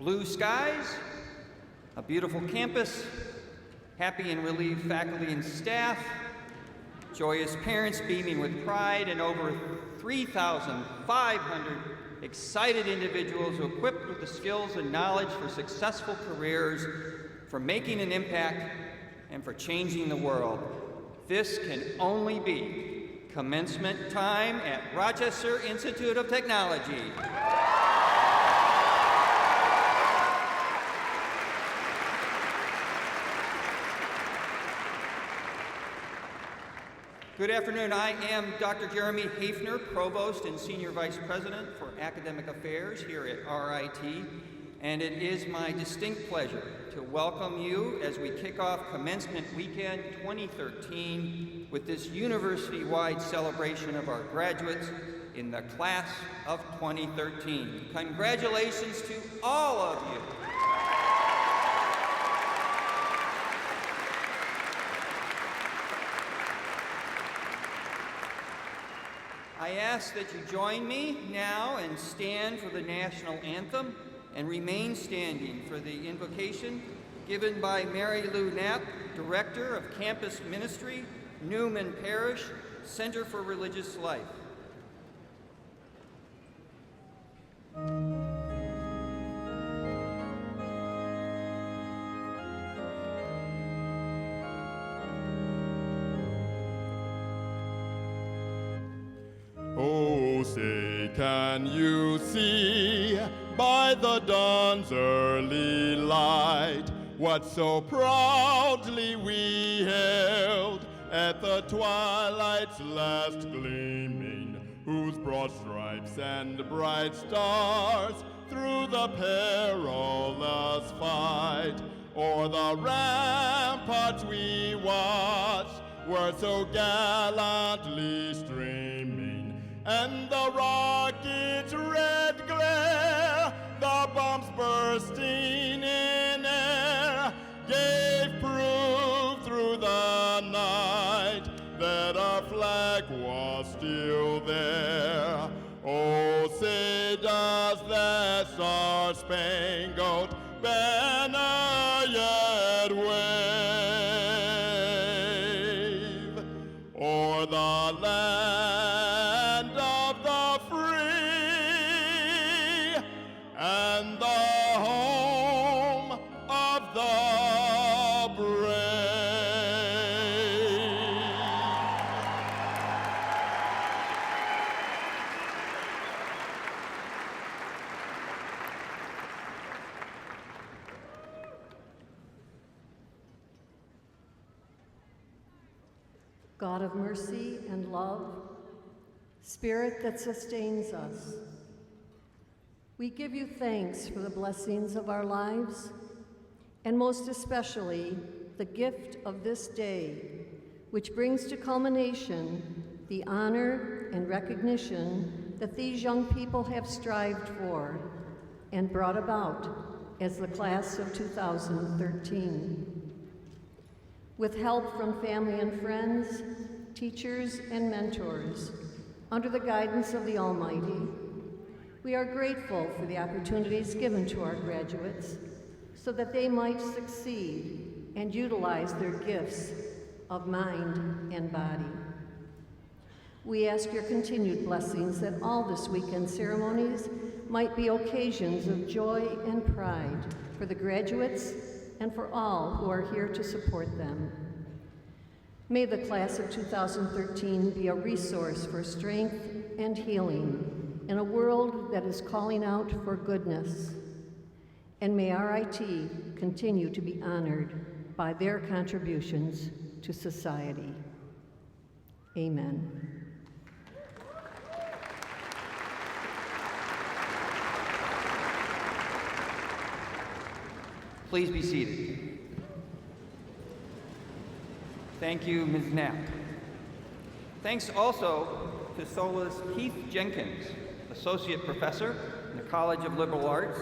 blue skies, a beautiful campus, happy and relieved faculty and staff, joyous parents beaming with pride, and over 3,500 excited individuals equipped with the skills and knowledge for successful careers, for making an impact, and for changing the world. This can only be commencement time at Rochester Institute of Technology. Good afternoon. I am Dr. Jeremy Hafner, Provost and Senior Vice President for Academic Affairs here at RIT, and it is my distinct pleasure to welcome you as we kick off Commencement Weekend 2013 with this university-wide celebration of our graduates in the class of 2013. Congratulations to all of you. I ask that you join me now and stand for the national anthem and remain standing for the invocation given by Mary Lou Knapp, Director of Campus Ministry, Newman Parish, Center for Religious Life. Oh, say, can you see by the dawn's early light what so proudly we hailed at the twilight's last gleaming, whose broad stripes and bright stars through the perilous fight o'er the ramparts we watched were so gallantly streaming, and the rocket's red glare, the bombs bursting in air, gave proof through the night that our flag was still there. Oh, say does that star-spangled banner yet wave o'er the land of the free and the home of the brave? God of mercy and love, Spirit that sustains us, we give you thanks for the blessings of our lives, and most especially the gift of this day, which brings to culmination the honor and recognition that these young people have strived for and brought about as the class of 2013. With help from family and friends, teachers and mentors, under the guidance of the Almighty, we are grateful for the opportunities given to our graduates so that they might succeed and utilize their gifts of mind and body. We ask your continued blessings that all this weekend ceremonies might be occasions of joy and pride for the graduates and for all who are here to support them. May the class of 2013 be a resource for strength and healing in a world that is calling out for goodness. And may RIT continue to be honored by their contributions to society. Amen. Please be seated. Thank you, Ms. Knapp. Thanks also to SOLA's Keith Jenkins, Associate Professor in the College of Liberal Arts,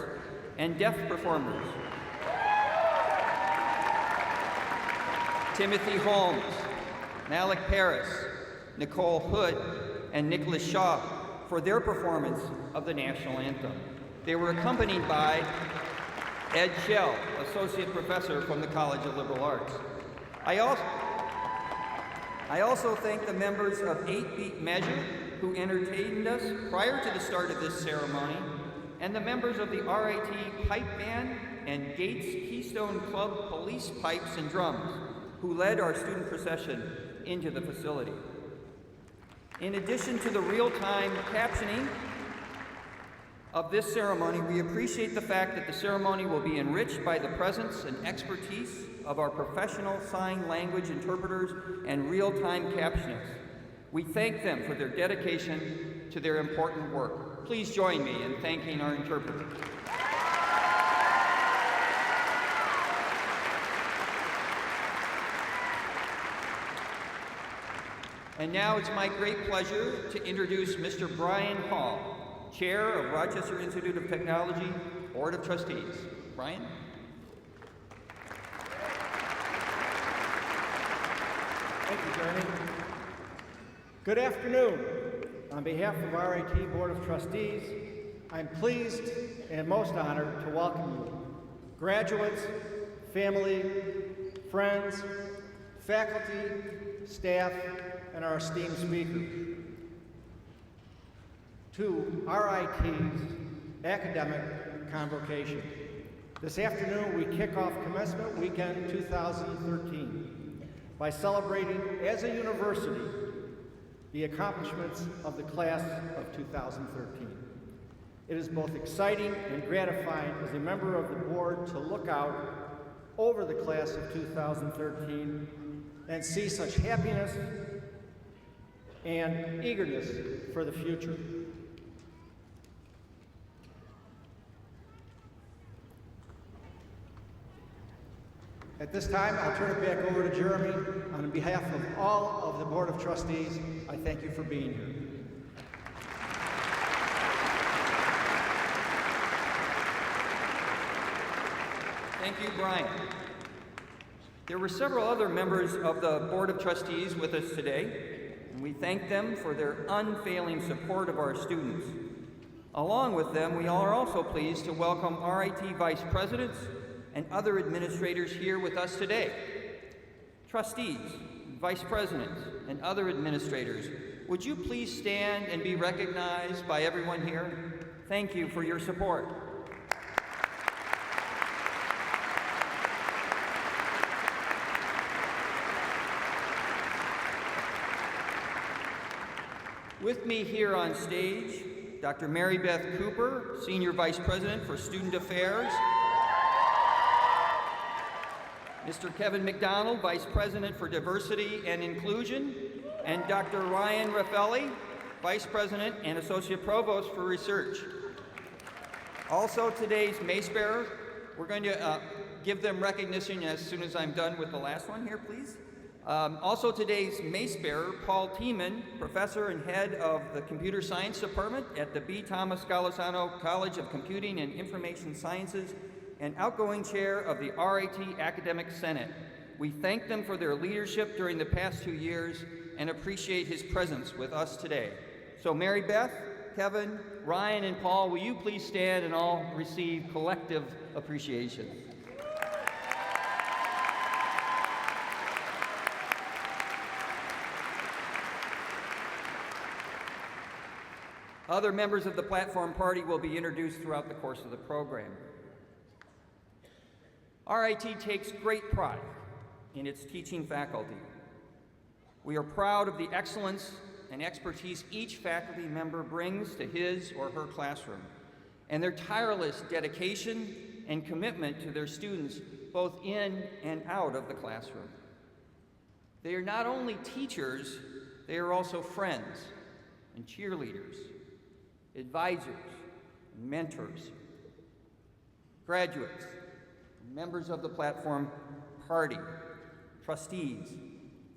and deaf performers. Timothy Holmes, Malik Paris, Nicole Hood, and Nicholas Shaw for their performance of the national anthem. They were accompanied by Ed Shell, Associate Professor from the College of Liberal Arts. I also thank the members of 8 Beat Measure who entertained us prior to the start of this ceremony, and the members of the RIT Pipe Band and Gates Keystone Club Police Pipes and Drums who led our student procession into the facility. In addition to the real-time captioning of this ceremony, we appreciate the fact that the ceremony will be enriched by the presence and expertise of our professional sign language interpreters and real-time captionists. We thank them for their dedication to their important work. Please join me in thanking our interpreters. And now it's my great pleasure to introduce Mr. Brian Hall, Chair of Rochester Institute of Technology, Board of Trustees. Brian? Thank you, Jeremy. Good afternoon. On behalf of RIT Board of Trustees, I'm pleased and most honored to welcome you, graduates, family, friends, faculty, staff, and our esteemed speakers, to RIT's Academic Convocation. This afternoon, we kick off Commencement Weekend 2013 by celebrating, as a university, the accomplishments of the class of 2013. It is both exciting and gratifying as a member of the board to look out over the class of 2013 and see such happiness and eagerness for the future. At this time, I'll turn it back over to Jeremy. On behalf of all of the Board of Trustees, I thank you for being here. Thank you, Brian. There were several other members of the Board of Trustees with us today, and we thank them for their unfailing support of our students. Along with them, we are also pleased to welcome RIT Vice Presidents and other administrators here with us today. Trustees, Vice Presidents, and other administrators, would you please stand and be recognized by everyone here? Thank you for your support. With me here on stage, Dr. Mary Beth Cooper, Senior Vice President for Student Affairs, Mr. Kevin McDonald, Vice President for Diversity and Inclusion, and Dr. Ryan Raffelli, Vice President and Associate Provost for Research. Also today's mace bearer, we're going to give them recognition as soon as I'm done with the last one here, please. Also today's mace bearer, Paul Tiemann, Professor and Head of the Computer Science Department at the B. Thomas Golisano College of Computing and Information Sciences and outgoing chair of the RIT Academic Senate. We thank them for their leadership during the past 2 years and appreciate his presence with us today. So Mary Beth, Kevin, Ryan, and Paul, will you please stand and all receive collective appreciation. Other members of the platform party will be introduced throughout the course of the program. RIT takes great pride in its teaching faculty. We are proud of the excellence and expertise each faculty member brings to his or her classroom, and their tireless dedication and commitment to their students both in and out of the classroom. They are not only teachers, they are also friends and cheerleaders, advisors and mentors, graduates, members of the platform party, trustees,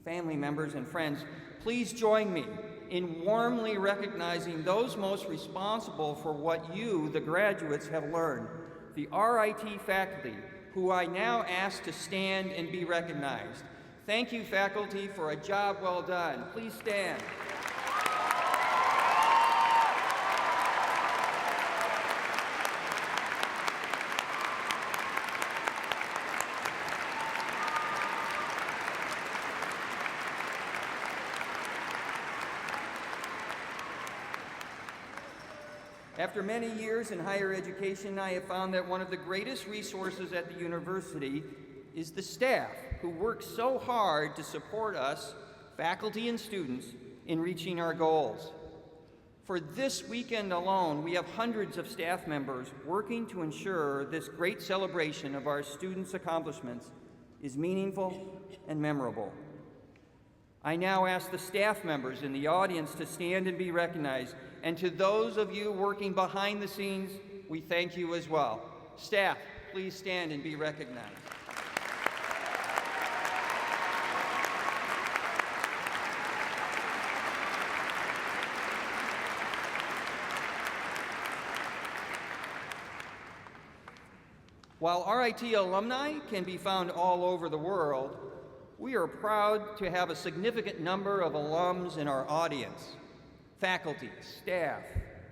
family members, and friends. Please join me in warmly recognizing those most responsible for what you, the graduates, have learned, the RIT faculty, who I now ask to stand and be recognized. Thank you, faculty, for a job well done. Please stand. After many years in higher education, I have found that one of the greatest resources at the university is the staff, who work so hard to support us, faculty and students, in reaching our goals. For this weekend alone, we have hundreds of staff members working to ensure this great celebration of our students' accomplishments is meaningful and memorable. I now ask the staff members in the audience to stand and be recognized, and to those of you working behind the scenes, we thank you as well. Staff, please stand and be recognized. While RIT alumni can be found all over the world, we are proud to have a significant number of alums in our audience: faculty, staff,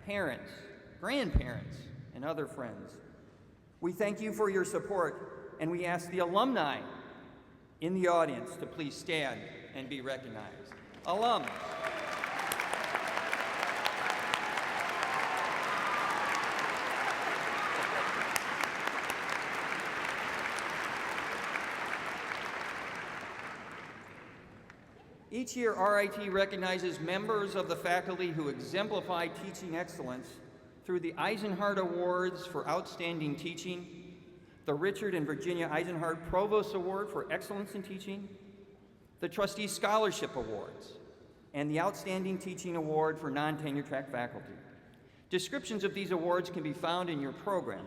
parents, grandparents, and other friends. We thank you for your support, and we ask the alumni in the audience to please stand and be recognized. Alums. Each year, RIT recognizes members of the faculty who exemplify teaching excellence through the Eisenhardt Awards for Outstanding Teaching, the Richard and Virginia Eisenhardt Provost Award for Excellence in Teaching, the Trustee Scholarship Awards, and the Outstanding Teaching Award for non-tenure track faculty. Descriptions of these awards can be found in your program.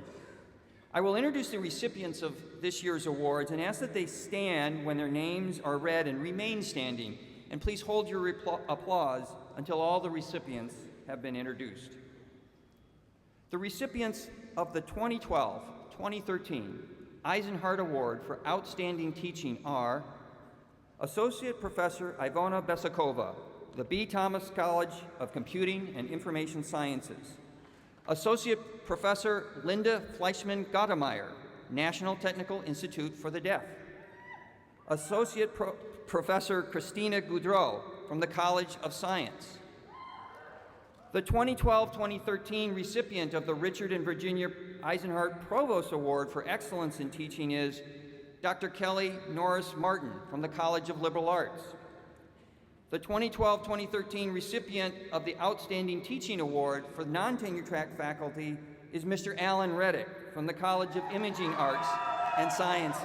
I will introduce the recipients of this year's awards and ask that they stand when their names are read and remain standing. And please hold your applause until all the recipients have been introduced. The recipients of the 2012-2013 Eisenhardt Award for Outstanding Teaching are Associate Professor Ivona Besakova, the B. Thomas College of Computing and Information Sciences; Associate Professor Linda Fleischman-Gottemeyer, National Technical Institute for the Deaf; Associate Professor Christina Goudreau from the College of Science. The 2012-2013 recipient of the Richard and Virginia Eisenhardt Provost Award for Excellence in Teaching is Dr. Kelly Norris Martin from the College of Liberal Arts. The 2012-2013 recipient of the Outstanding Teaching Award for non-tenure track faculty is Mr. Alan Reddick from the College of Imaging Arts and Sciences.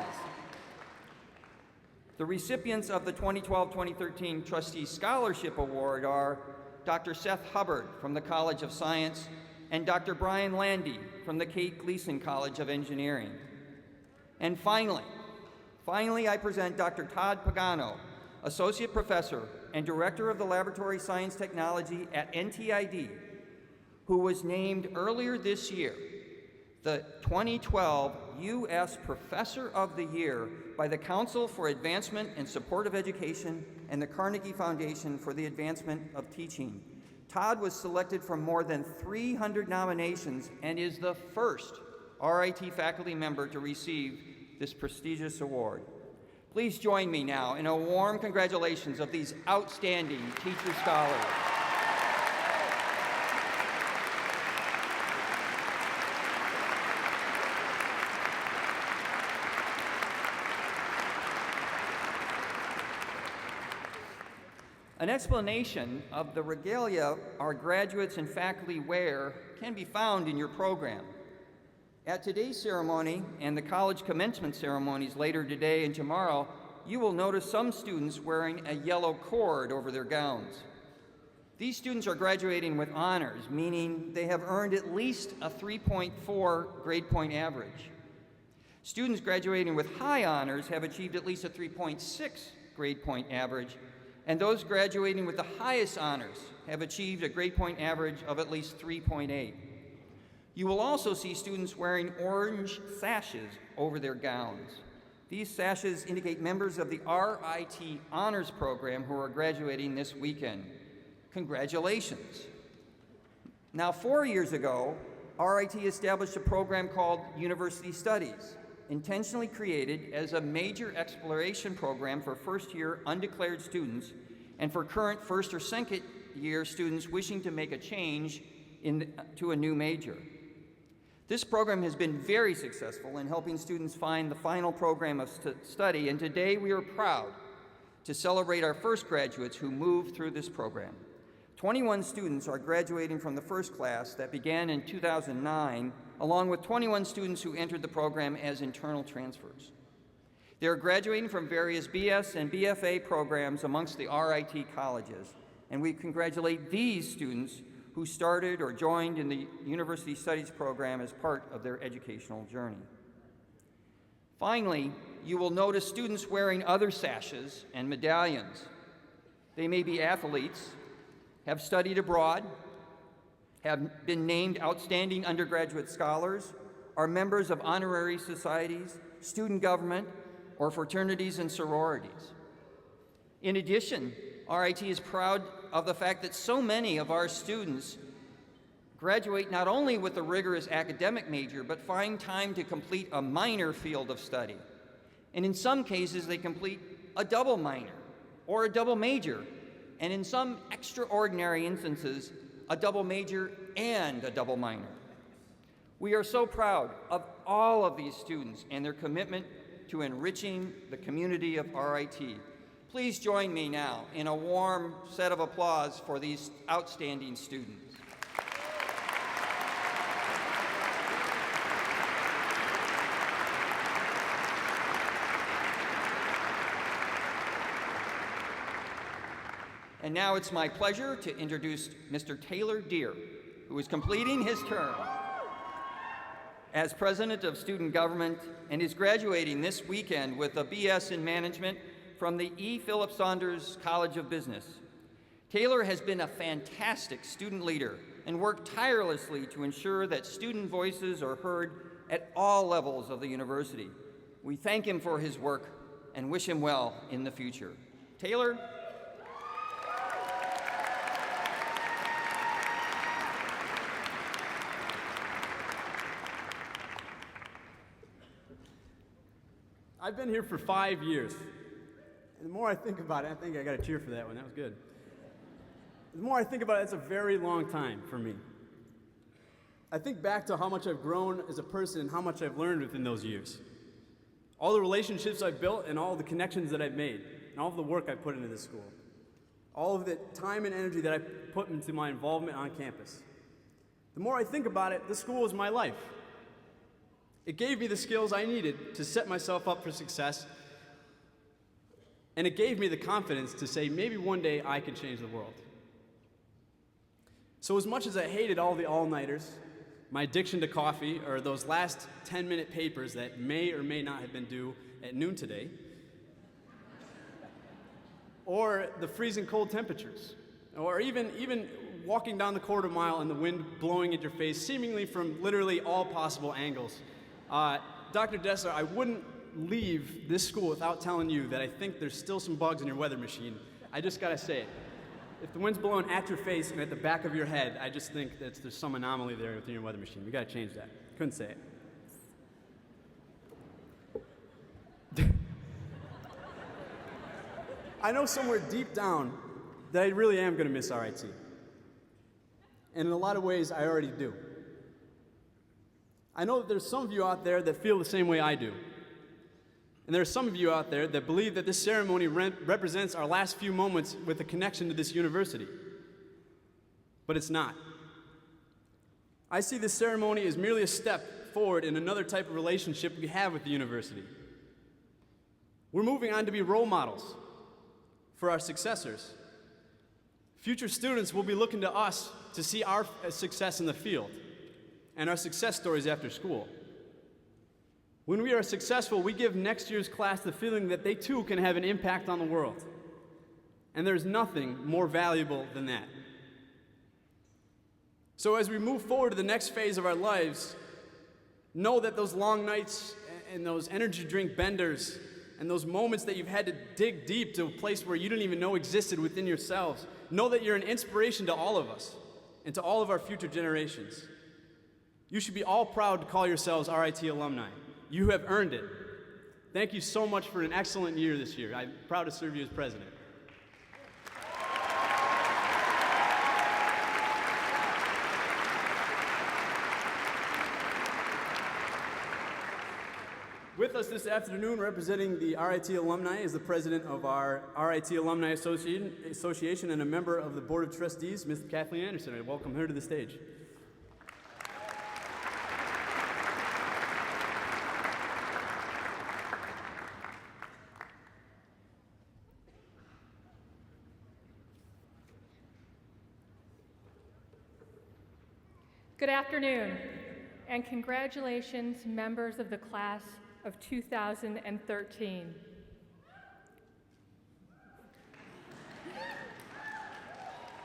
The recipients of the 2012-2013 Trustee Scholarship Award are Dr. Seth Hubbard from the College of Science and Dr. Brian Landy from the Kate Gleason College of Engineering. And finally, I present Dr. Todd Pagano, Associate Professor and Director of the Laboratory Science Technology at NTID, who was named earlier this year the 2012 U.S. Professor of the Year by the Council for Advancement and Support of Education and the Carnegie Foundation for the Advancement of Teaching. Todd was selected from more than 300 nominations and is the first RIT faculty member to receive this prestigious award. Please join me now in a warm congratulations of these outstanding teacher scholars. An explanation of the regalia our graduates and faculty wear can be found in your program. At today's ceremony and the college commencement ceremonies later today and tomorrow, you will notice some students wearing a yellow cord over their gowns. These students are graduating with honors, meaning they have earned at least a 3.4 grade point average. Students graduating with high honors have achieved at least a 3.6 grade point average, and those graduating with the highest honors have achieved a grade point average of at least 3.8. You will also see students wearing orange sashes over their gowns. These sashes indicate members of the RIT Honors Program who are graduating this weekend. Congratulations. Now, 4 years ago, RIT established a program called University Studies, intentionally created as a major exploration program for first-year undeclared students and for current first or second-year students wishing to make a change to a new major. This program has been very successful in helping students find the final program of study, and today we are proud to celebrate our first graduates who moved through this program. 21 students are graduating from the first class that began in 2009, along with 21 students who entered the program as internal transfers. They are graduating from various BS and BFA programs amongst the RIT colleges, and we congratulate these students who started or joined in the University Studies program as part of their educational journey. Finally, you will notice students wearing other sashes and medallions. They may be athletes, have studied abroad, have been named outstanding undergraduate scholars, are members of honorary societies, student government, or fraternities and sororities. In addition, RIT is proud of the fact that so many of our students graduate not only with a rigorous academic major, but find time to complete a minor field of study. And in some cases, they complete a double minor or a double major, and in some extraordinary instances, a double major and a double minor. We are so proud of all of these students and their commitment to enriching the community of RIT. Please join me now in a warm set of applause for these outstanding students. And now it's my pleasure to introduce Mr. Taylor Deere, who is completing his term as President of Student Government and is graduating this weekend with a BS in Management from the E. Philip Saunders College of Business. Taylor has been a fantastic student leader and worked tirelessly to ensure that student voices are heard at all levels of the university. We thank him for his work and wish him well in the future. Taylor? I've been here for 5 years. And the more I think about it, I think I got a cheer for that one. That was good. The more I think about it, it's a very long time for me. I think back to how much I've grown as a person and how much I've learned within those years. All the relationships I've built and all the connections that I've made and all of the work I've put into this school. All of the time and energy that I put into my involvement on campus. The more I think about it, this school is my life. It gave me the skills I needed to set myself up for success, and it gave me the confidence to say, maybe one day I can change the world. So as much as I hated all the all-nighters, my addiction to coffee, or those last 10-minute papers that may or may not have been due at noon today, or the freezing cold temperatures, or even walking down the quarter mile and the wind blowing at your face, seemingly from literally all possible angles, Dr. Destler, I wouldn't leave this school without telling you that I think there's still some bugs in your weather machine. I just gotta say it. If the wind's blowing at your face and at the back of your head, I just think that there's some anomaly there within your weather machine. We gotta change that. Couldn't say it. I know somewhere deep down that I really am gonna miss RIT. And in a lot of ways, I already do. I know that there's some of you out there that feel the same way I do. And there are some of you out there that believe that this ceremony represents our last few moments with a connection to this university. But it's not. I see this ceremony as merely a step forward in another type of relationship we have with the university. We're moving on to be role models for our successors. Future students will be looking to us to see our success in the field and our success stories after school. When we are successful, we give next year's class the feeling that they too can have an impact on the world. And there's nothing more valuable than that. So as we move forward to the next phase of our lives, know that those long nights and those energy drink benders and those moments that you've had to dig deep to a place where you didn't even know existed within yourselves, know that you're an inspiration to all of us and to all of our future generations. You should be all proud to call yourselves RIT alumni. You have earned it. Thank you so much for an excellent year this year. I'm proud to serve you as president. with us this afternoon representing the RIT alumni is the president of our RIT Alumni Association and a member of the Board of Trustees, Ms. Kathleen Anderson. I welcome her to the stage. Good afternoon, and congratulations, members of the class of 2013.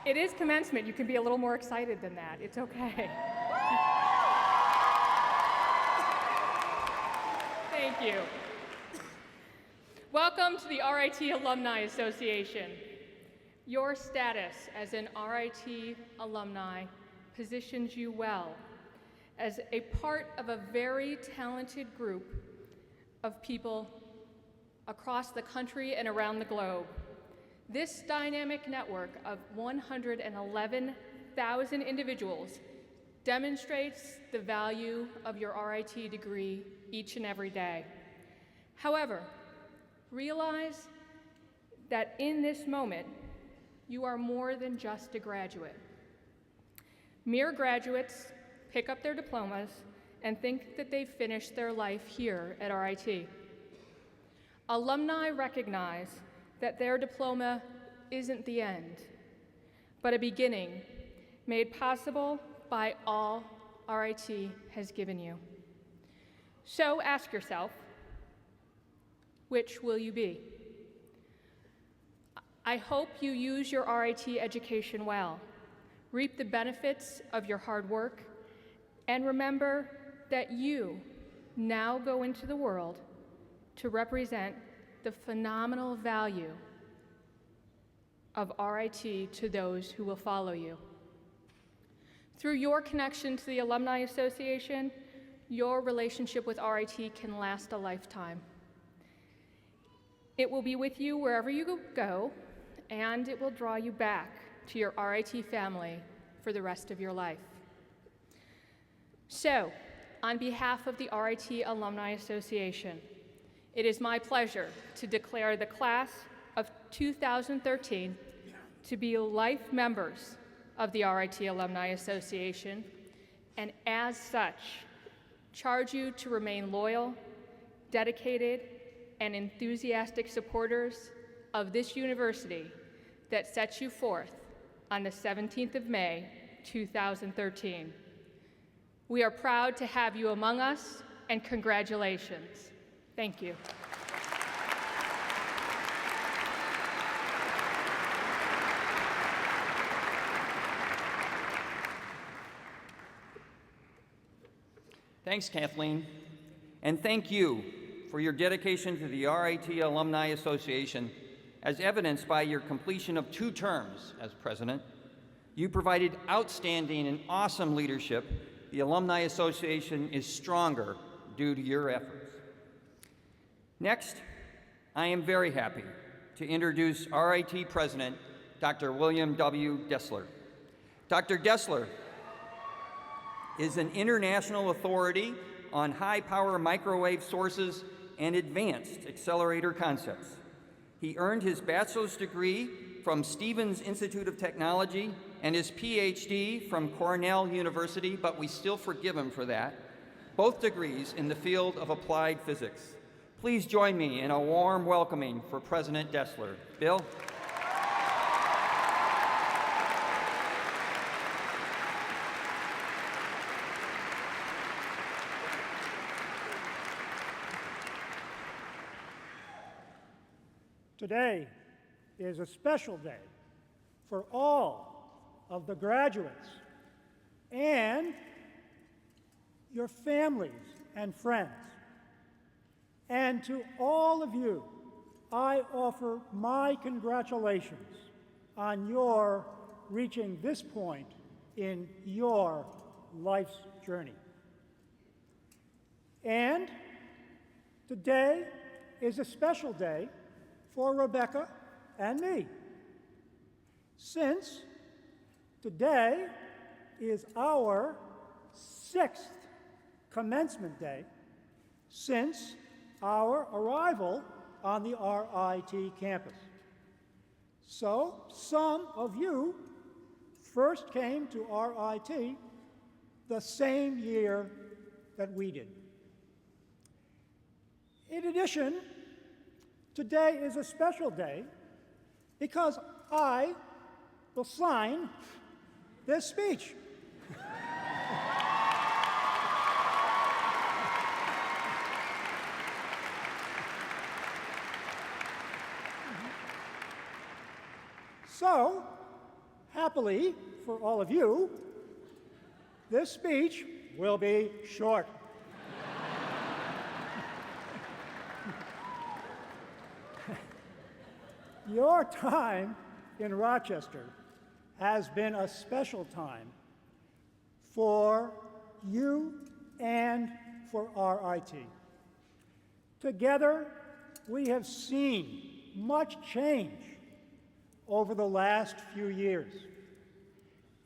It is commencement. You can be a little more excited than that. It's okay. Thank you. Welcome to the RIT Alumni Association. Your status as an RIT alumni positions you well as a part of a very talented group of people across the country and around the globe. This dynamic network of 111,000 individuals demonstrates the value of your RIT degree each and every day. However, realize that in this moment, you are more than just a graduate. Mere graduates pick up their diplomas and think that they've finished their life here at RIT. Alumni recognize that their diploma isn't the end, but a beginning made possible by all RIT has given you. So ask yourself, which will you be? I hope you use your RIT education well, reap the benefits of your hard work, and remember that you now go into the world to represent the phenomenal value of RIT to those who will follow you. Through your connection to the Alumni Association, your relationship with RIT can last a lifetime. It will be with you wherever you go, and it will draw you back to your RIT family for the rest of your life. So, on behalf of the RIT Alumni Association, it is my pleasure to declare the class of 2013 to be life members of the RIT Alumni Association, and as such, charge you to remain loyal, dedicated, and enthusiastic supporters of this university that sets you forth on the 17th of May, 2013. We are proud to have you among us, and congratulations. Thank you. Thanks, Kathleen. And thank you for your dedication to the RIT Alumni Association, as evidenced by your completion of 2 terms as president. You provided outstanding and awesome leadership. The Alumni Association is stronger due to your efforts. Next, I am very happy to introduce RIT President, Dr. William W. Destler. Dr. Destler is an international authority on high-power microwave sources and advanced accelerator concepts. He earned his bachelor's degree from Stevens Institute of Technology and his PhD from Cornell University, but we still forgive him for that, both degrees in the field of applied physics. Please join me in a warm welcoming for President Destler. Bill? Today is a special day for all of the graduates and your families and friends. And to all of you, I offer my congratulations on your reaching this point in your life's journey. And today is a special day for Rebecca and me, since today is our 6th commencement day since our arrival on the RIT campus. So some of you first came to RIT the same year that we did. In addition, today is a special day because I will sign this speech. So, happily for all of you, this speech will be short. Your time in Rochester has been a special time for you and for RIT. Together, we have seen much change over the last few years,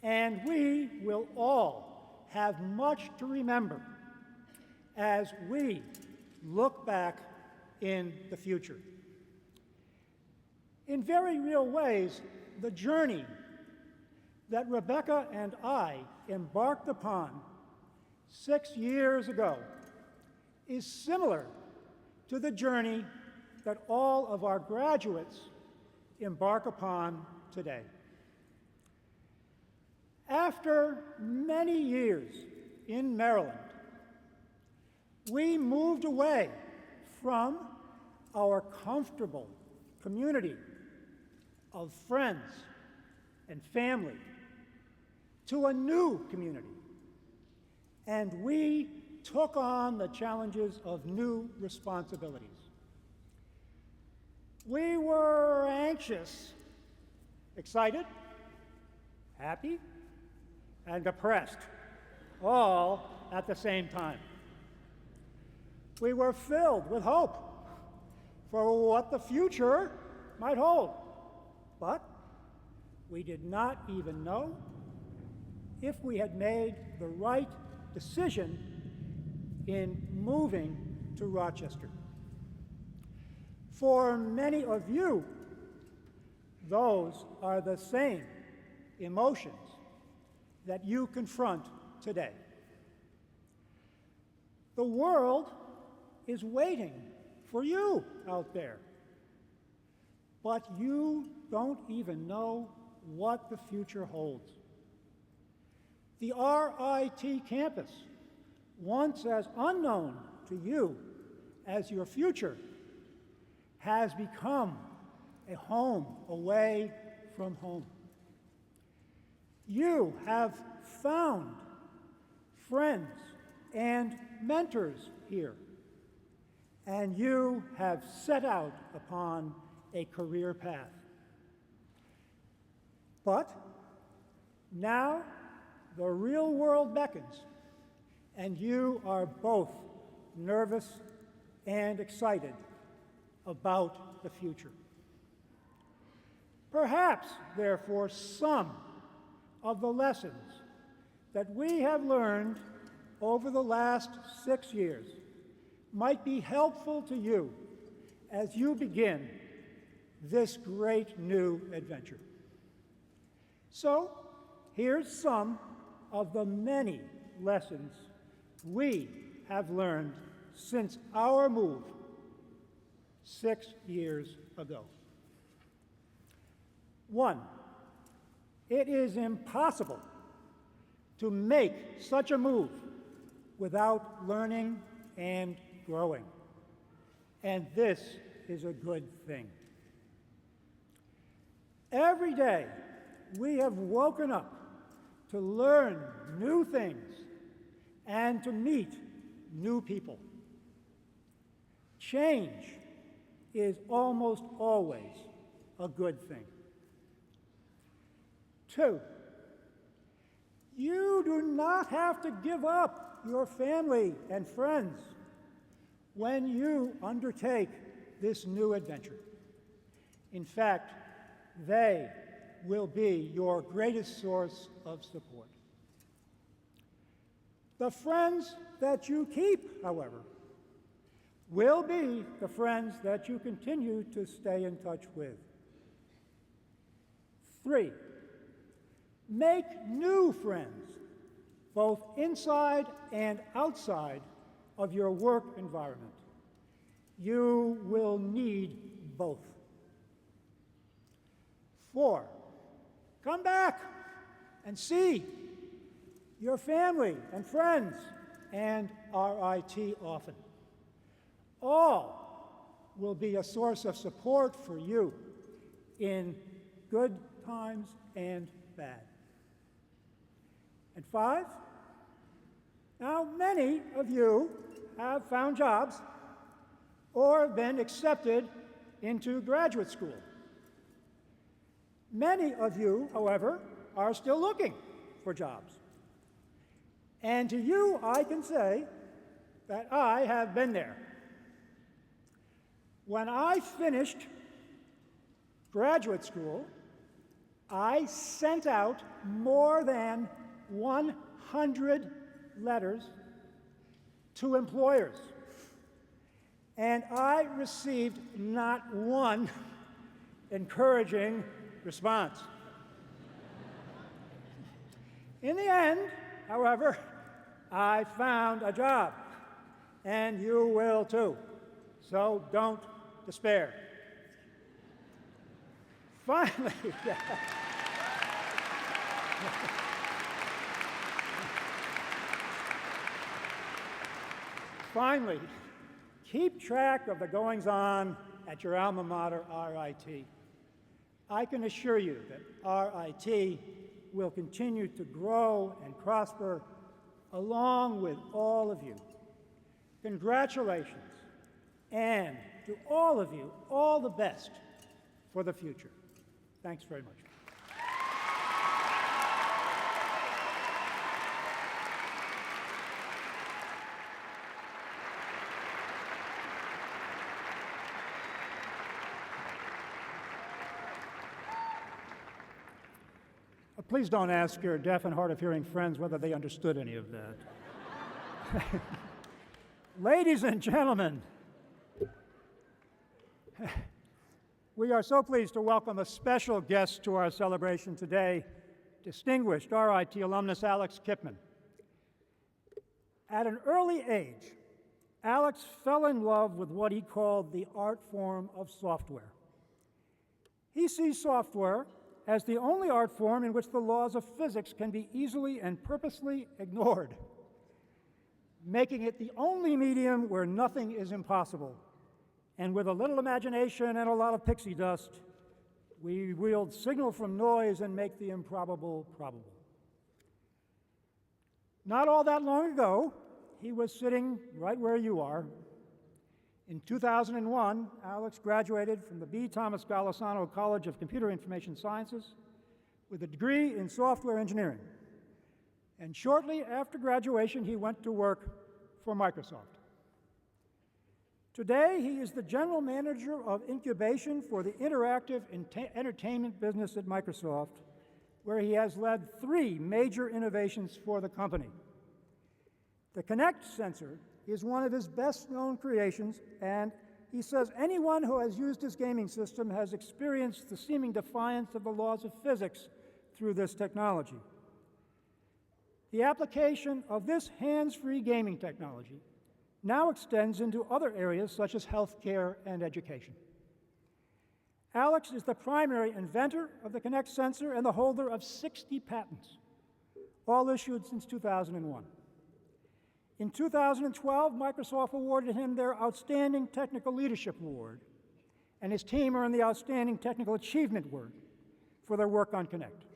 and we will all have much to remember as we look back in the future. In very real ways, the journey that Rebecca and I embarked upon 6 years ago is similar to the journey that all of our graduates embark upon today. After many years in Maryland, we moved away from our comfortable community of friends and family to a new community, and we took on the challenges of new responsibilities. We were anxious, excited, happy, and depressed, all at the same time. We were filled with hope for what the future might hold, but we did not even know if we had made the right decision in moving to Rochester. For many of you, those are the same emotions that you confront today. The world is waiting for you out there, but you don't even know what the future holds. The RIT campus, once as unknown to you as your future, has become a home away from home. You have found friends and mentors here, and you have set out upon a career path. But now the real world beckons, and you are both nervous and excited about the future. Perhaps, therefore, some of the lessons that we have learned over the last 6 years might be helpful to you as you begin this great new adventure. So, here's some of the many lessons we have learned since our move 6 years ago. 1, it is impossible to make such a move without learning and growing, and this is a good thing. Every day, we have woken up to learn new things and to meet new people. Change is almost always a good thing. 2, you do not have to give up your family and friends when you undertake this new adventure. In fact, they will be your greatest source of support. The friends that you keep, however, will be the friends that you continue to stay in touch with. 3, make new friends, both inside and outside of your work environment. You will need both. 4, come back and see your family and friends and RIT often. All will be a source of support for you in good times and bad. And 5, now many of you have found jobs or been accepted into graduate school. Many of you, however, are still looking for jobs. And to you, I can say that I have been there. When I finished graduate school, I sent out more than 100 letters to employers, and I received not one encouraging response. In the end, however, I found a job, and you will too, so don't despair. Finally, finally, keep track of the goings-on at your alma mater, RIT. I can assure you that RIT will continue to grow and prosper along with all of you. Congratulations, and to all of you, all the best for the future. Thanks very much. Please don't ask your deaf and hard of hearing friends whether they understood any of that. Ladies and gentlemen, we are so pleased to welcome a special guest to our celebration today, distinguished RIT alumnus Alex Kipman. At an early age, Alex fell in love with what he called the art form of software. He sees software as the only art form in which the laws of physics can be easily and purposely ignored, making it the only medium where nothing is impossible. And with a little imagination and a lot of pixie dust, we wield signal from noise and make the improbable probable. Not all that long ago, he was sitting right where you are. In 2001, Alex graduated from the B. Thomas Golisano College of Computer Information Sciences with a degree in software engineering. And shortly after graduation, he went to work for Microsoft. Today, he is the general manager of incubation for the interactive entertainment business at Microsoft, where he has led 3 major innovations for the company. The Kinect sensor is one of his best-known creations, and he says anyone who has used his gaming system has experienced the seeming defiance of the laws of physics through this technology. The application of this hands-free gaming technology now extends into other areas such as healthcare and education. Alex is the primary inventor of the Kinect sensor and the holder of 60 patents, all issued since 2001. In 2012, Microsoft awarded him their Outstanding Technical Leadership Award, and his team earned the Outstanding Technical Achievement Award for their work on Kinect.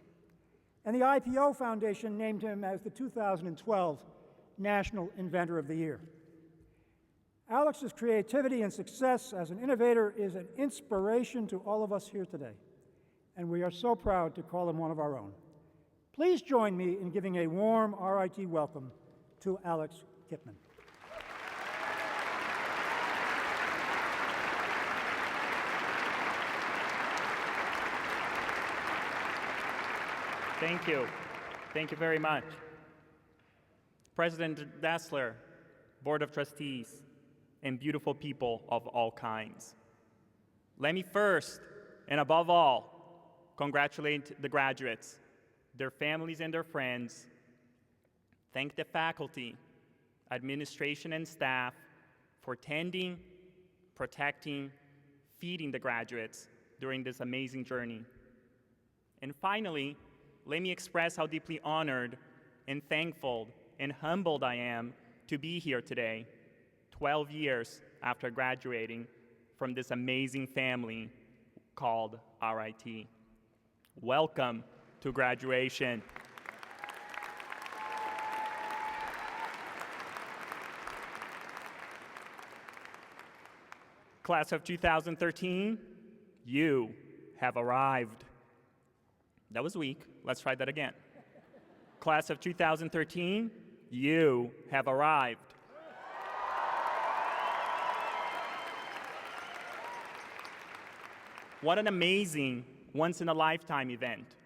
And the IPO Foundation named him as the 2012 National Inventor of the Year. Alex's creativity and success as an innovator is an inspiration to all of us here today, and we are so proud to call him one of our own. Please join me in giving a warm RIT welcome to Alex Kipman. Thank you. Thank you very much. President Destler, Board of Trustees, and beautiful people of all kinds. Let me first, and above all, congratulate the graduates, their families and their friends, thank the faculty, administration and staff for tending, protecting, feeding the graduates during this amazing journey. And finally, let me express how deeply honored and thankful and humbled I am to be here today, 12 years after graduating from this amazing family called RIT. Welcome to graduation. Class of 2013, you have arrived. That was weak. Let's try that again. Class of 2013, you have arrived. What an amazing, once-in-a-lifetime event.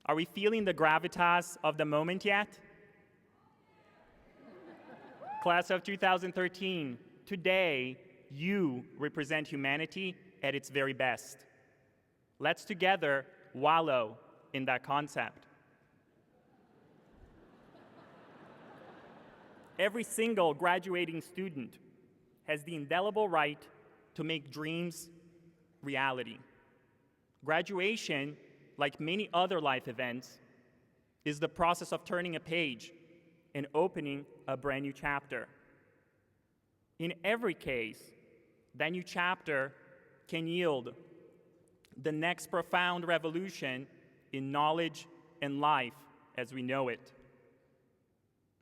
Are we feeling the gravitas of the moment yet? Class of 2013, today, you represent humanity at its very best. Let's together wallow in that concept. Every single graduating student has the indelible right to make dreams reality. Graduation, like many other life events, is the process of turning a page and opening a brand new chapter. In every case, that new chapter can yield the next profound revolution in knowledge and life as we know it.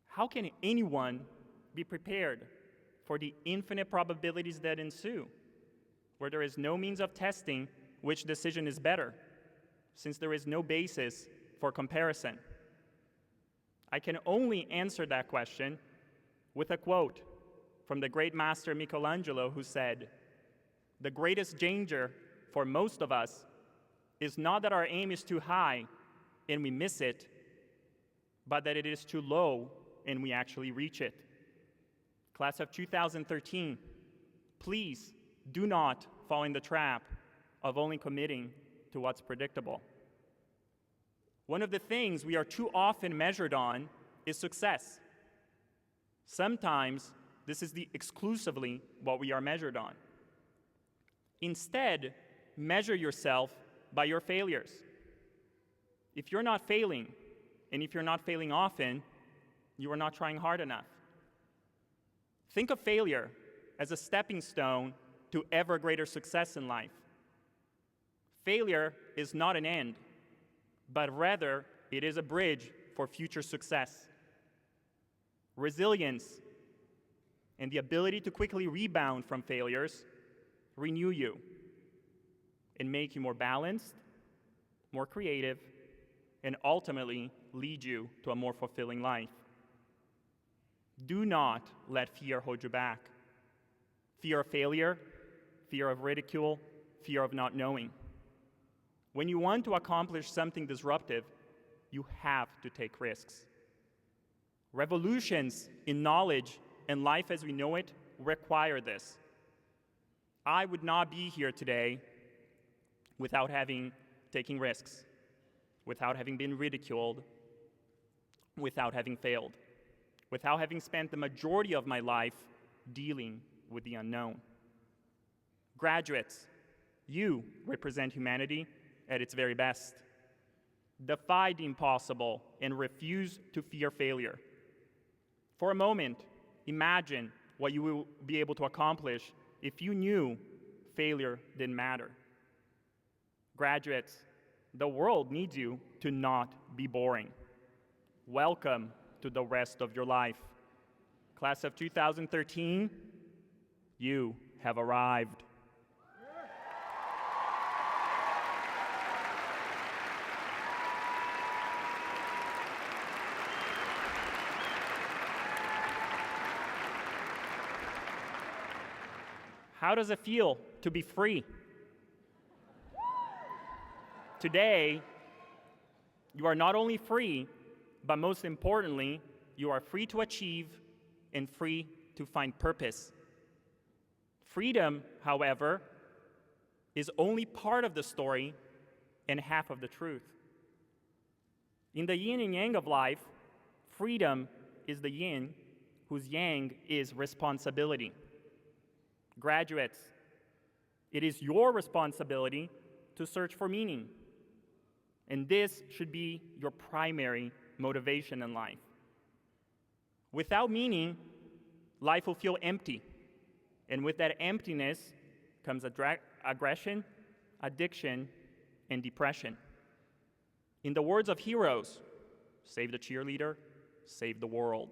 How can anyone be prepared for the infinite probabilities that ensue, where there is no means of testing which decision is better, since there is no basis for comparison? I can only answer that question with a quote from the great master Michelangelo, who said, "The greatest danger for most of us is not that our aim is too high and we miss it, but that it is too low and we actually reach it." Class of 2013, please do not fall in the trap of only committing to what's predictable. One of the things we are too often measured on is success. Sometimes this is exclusively what we are measured on. Instead, measure yourself by your failures. If you're not failing, and if you're not failing often, you are not trying hard enough. Think of failure as a stepping stone to ever greater success in life. Failure is not an end, but rather it is a bridge for future success. Resilience and the ability to quickly rebound from failures renew you and make you more balanced, more creative, and ultimately lead you to a more fulfilling life. Do not let fear hold you back. Fear of failure, fear of ridicule, fear of not knowing. When you want to accomplish something disruptive, you have to take risks. Revolutions in knowledge and life as we know it require this. I would not be here today without having taken risks, without having been ridiculed, without having failed, without having spent the majority of my life dealing with the unknown. Graduates, you represent humanity at its very best. Defy the impossible and refuse to fear failure. For a moment, imagine what you will be able to accomplish if you knew failure didn't matter. Graduates, the world needs you to not be boring. Welcome to the rest of your life. Class of 2013, you have arrived. How does it feel to be free? Today, you are not only free, but most importantly, you are free to achieve and free to find purpose. Freedom, however, is only part of the story and half of the truth. In the yin and yang of life, freedom is the yin, whose yang is responsibility. Graduates, it is your responsibility to search for meaning. And this should be your primary motivation in life. Without meaning, life will feel empty. And with that emptiness comes aggression, addiction, and depression. In the words of heroes, save the cheerleader, save the world.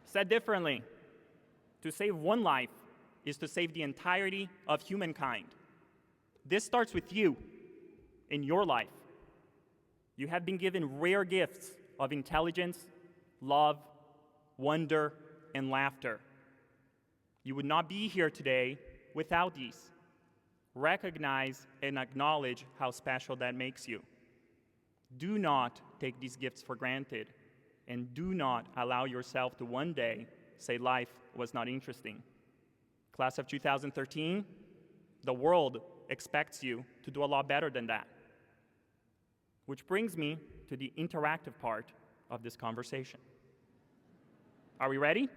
Said differently, to save one life is to save the entirety of humankind. This starts with you in your life. You have been given rare gifts of intelligence, love, wonder, and laughter. You would not be here today without these. Recognize and acknowledge how special that makes you. Do not take these gifts for granted, and do not allow yourself to one day say life was not interesting. Class of 2013, the world expects you to do a lot better than that. Which brings me to the interactive part of this conversation. Are we ready?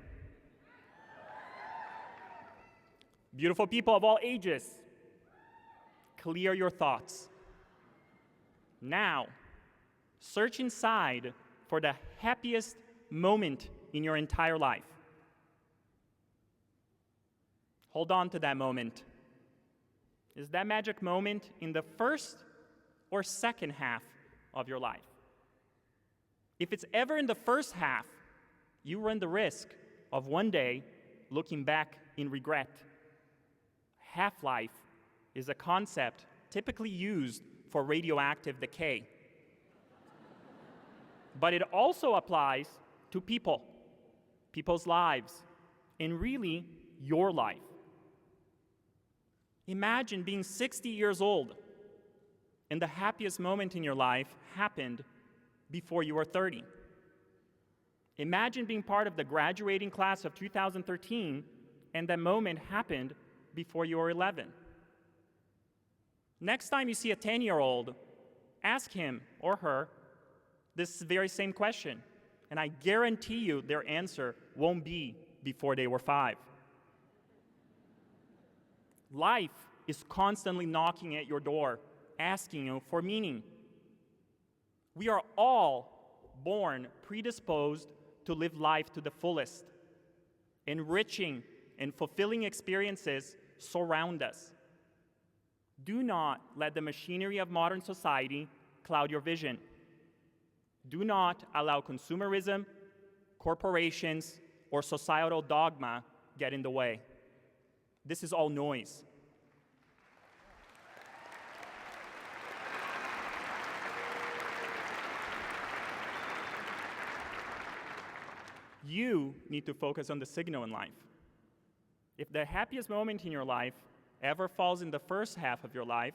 Beautiful people of all ages, clear your thoughts. Now, search inside for the happiest moment in your entire life. Hold on to that moment. Is that magic moment in the first or second half of your life? If it's ever in the first half, you run the risk of one day looking back in regret. Half-life is a concept typically used for radioactive decay. But it also applies to people, people's lives, and really your life. Imagine being 60 years old and the happiest moment in your life happened before you were 30. Imagine being part of the graduating class of 2013 and that moment happened before you were 11. Next time you see a 10-year-old, ask him or her this very same question, and I guarantee you their answer won't be before they were 5. Life is constantly knocking at your door, asking you for meaning. We are all born predisposed to live life to the fullest. Enriching and fulfilling experiences surround us. Do not let the machinery of modern society cloud your vision. Do not allow consumerism, corporations, or societal dogma get in the way. This is all noise. You need to focus on the signal in life. If the happiest moment in your life ever falls in the first half of your life,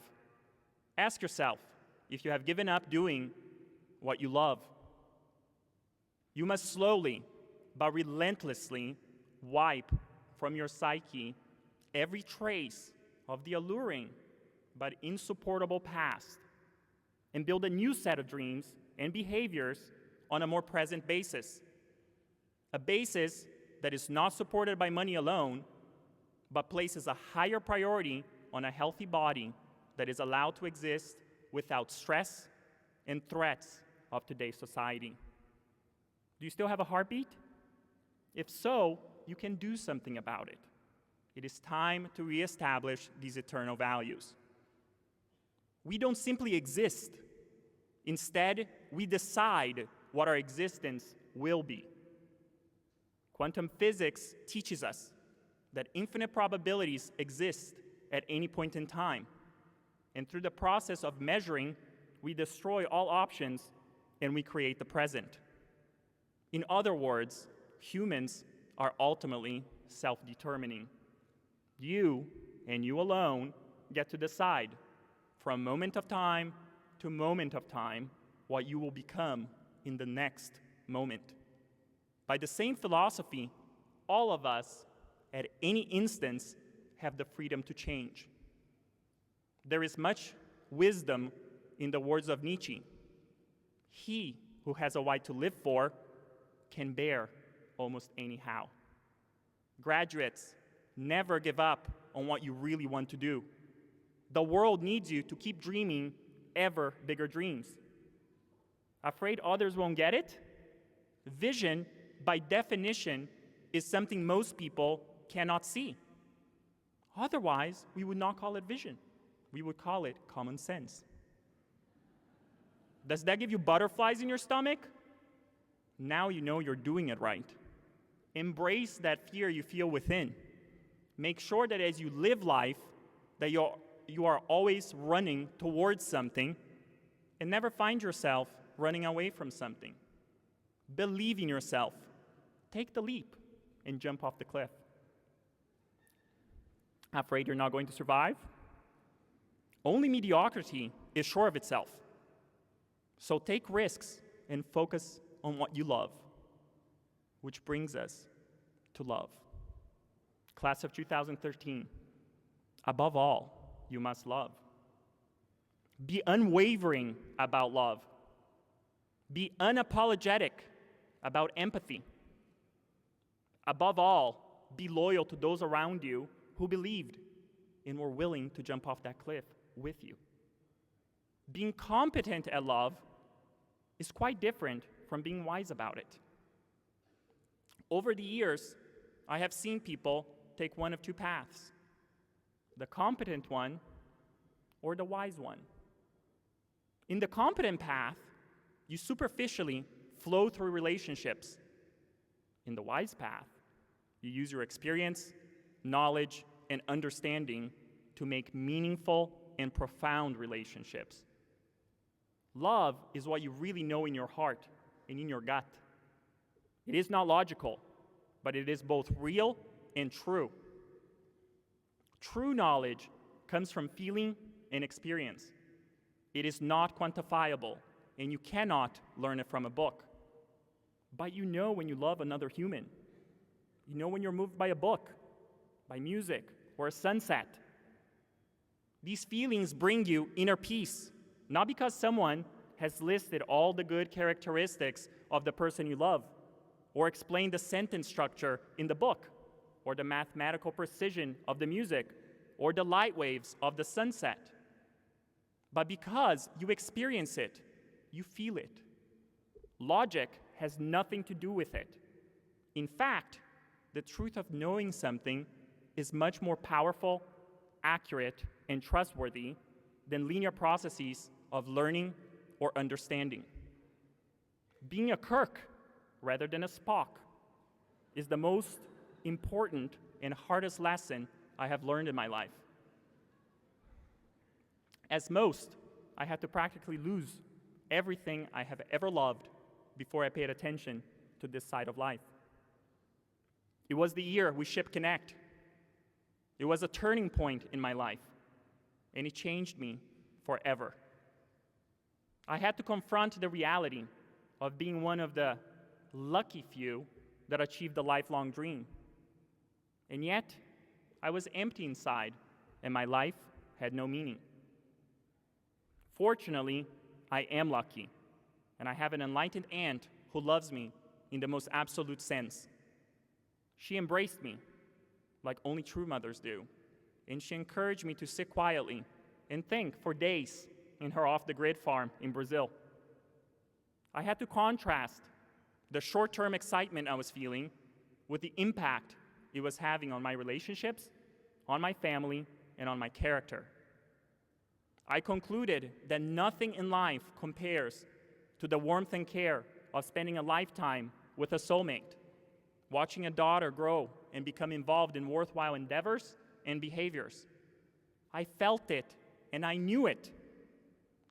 ask yourself if you have given up doing what you love. You must slowly but relentlessly wipe from your psyche every trace of the alluring but insupportable past and build a new set of dreams and behaviors on a more present basis. A basis that is not supported by money alone, but places a higher priority on a healthy body that is allowed to exist without stress and threats of today's society. Do you still have a heartbeat? If so, you can do something about it. It is time to reestablish these eternal values. We don't simply exist. Instead, we decide what our existence will be. Quantum physics teaches us that infinite probabilities exist at any point in time. And through the process of measuring, we destroy all options and we create the present. In other words, humans are ultimately self-determining. You, and you alone, get to decide from moment of time to moment of time what you will become in the next moment. By the same philosophy, all of us, at any instance, have the freedom to change. There is much wisdom in the words of Nietzsche. He who has a why to live for can bear almost anyhow. Graduates, never give up on what you really want to do. The world needs you to keep dreaming ever bigger dreams. Afraid others won't get it? Vision, by definition, is something most people cannot see. Otherwise, we would not call it vision. We would call it common sense. Does that give you butterflies in your stomach? Now you know you're doing it right. Embrace that fear you feel within. Make sure that as you live life, that you are always running towards something and never find yourself running away from something. Believe in yourself. Take the leap and jump off the cliff. Afraid you're not going to survive? Only mediocrity is sure of itself. So take risks and focus on what you love, which brings us to love. Class of 2013, above all, you must love. Be unwavering about love. Be unapologetic about empathy. Above all, be loyal to those around you who believed and were willing to jump off that cliff with you. Being competent at love is quite different from being wise about it. Over the years, I have seen people take one of two paths: the competent one or the wise one. In the competent path, you superficially flow through relationships. In the wise path, you use your experience, knowledge, and understanding to make meaningful and profound relationships. Love is what you really know in your heart and in your gut. It is not logical, but it is both real and true. True knowledge comes from feeling and experience. It is not quantifiable, and you cannot learn it from a book. But you know when you love another human. You know when you're moved by a book, by music, or a sunset. These feelings bring you inner peace, not because someone has listed all the good characteristics of the person you love, or explained the sentence structure in the book, or the mathematical precision of the music, or the light waves of the sunset, but because you experience it, you feel it. Logic has nothing to do with it. In fact, the truth of knowing something is much more powerful, accurate, and trustworthy than linear processes of learning or understanding. Being a Kirk rather than a Spock is the most important and hardest lesson I have learned in my life. As most, I had to practically lose everything I have ever loved before I paid attention to this side of life. It was the year we shipped Connect. It was a turning point in my life, and it changed me forever. I had to confront the reality of being one of the lucky few that achieved a lifelong dream. And yet, I was empty inside, and my life had no meaning. Fortunately, I am lucky, and I have an enlightened aunt who loves me in the most absolute sense. She embraced me like only true mothers do, and she encouraged me to sit quietly and think for days in her off-the-grid farm in Brazil. I had to contrast the short-term excitement I was feeling with the impact it was having on my relationships, on my family, and on my character. I concluded that nothing in life compares to the warmth and care of spending a lifetime with a soulmate, watching a daughter grow and become involved in worthwhile endeavors and behaviors. I felt it, and I knew it,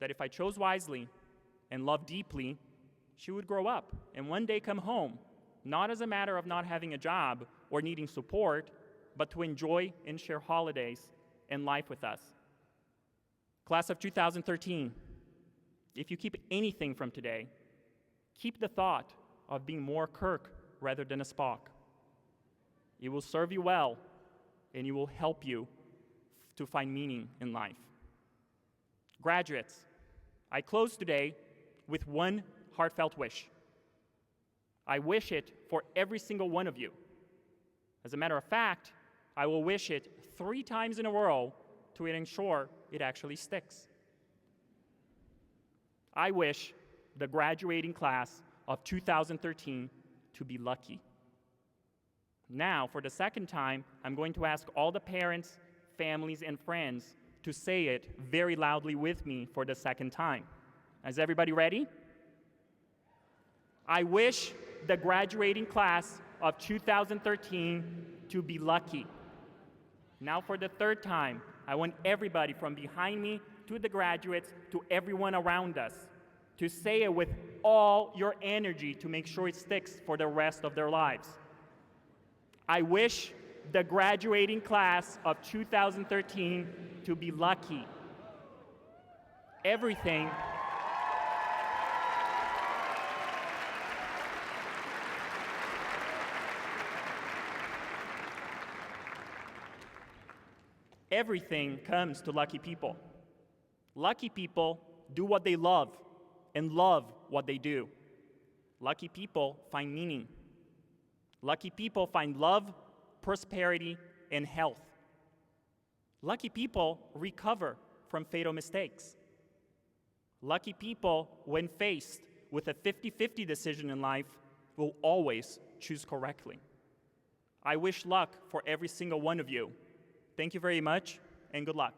that if I chose wisely and loved deeply, she would grow up and one day come home, not as a matter of not having a job or needing support, but to enjoy and share holidays and life with us. Class of 2013, if you keep anything from today, keep the thought of being more Kirk rather than a Spock. It will serve you well, and it will help you to find meaning in life. Graduates, I close today with one heartfelt wish. I wish it for every single one of you. As a matter of fact, I will wish it 3 times in a row to ensure it actually sticks. I wish the graduating class of 2013 to be lucky. Now, for the second time, I'm going to ask all the parents, families, and friends to say it very loudly with me for the second time. Is everybody ready? I wish the graduating class of 2013 to be lucky. Now for the third time, I want everybody from behind me to the graduates to everyone around us to say it with all your energy to make sure it sticks for the rest of their lives. I wish the graduating class of 2013 to be lucky. Everything comes to lucky people. Lucky people do what they love and love what they do. Lucky people find meaning. Lucky people find love, prosperity, and health. Lucky people recover from fatal mistakes. Lucky people, when faced with a 50-50 decision in life, will always choose correctly. I wish luck for every single one of you. Thank you very much, and good luck.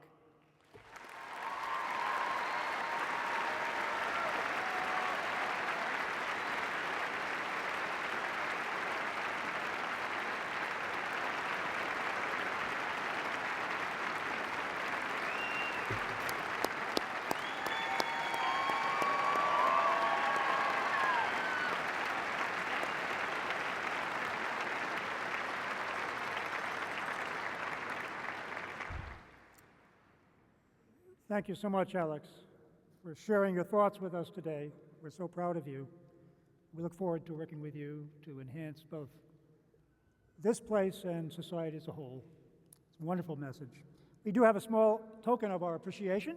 Thank you so much, Alex, for sharing your thoughts with us today. We're so proud of you. We look forward to working with you to enhance both this place and society as a whole. It's a wonderful message. We do have a small token of our appreciation.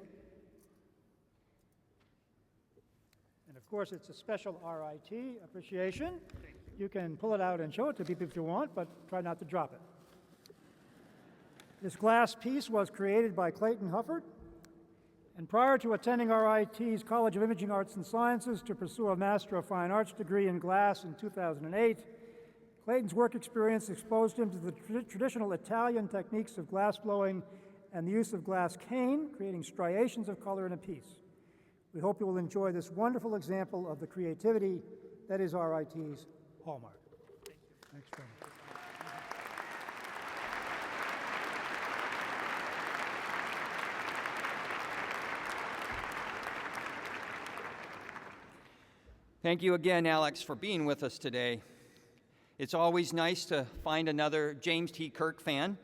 And of course, it's a special RIT appreciation. You can pull it out and show it to people if you want, but try not to drop it. This glass piece was created by Clayton Hufford. And prior to attending RIT's College of Imaging Arts and Sciences to pursue a Master of Fine Arts degree in glass in 2008, Clayton's work experience exposed him to the traditional Italian techniques of glass blowing and the use of glass cane, creating striations of color in a piece. We hope you will enjoy this wonderful example of the creativity that is RIT's hallmark. Thanks very much. Thank you again, Alex, for being with us today. It's always nice to find another James T. Kirk fan.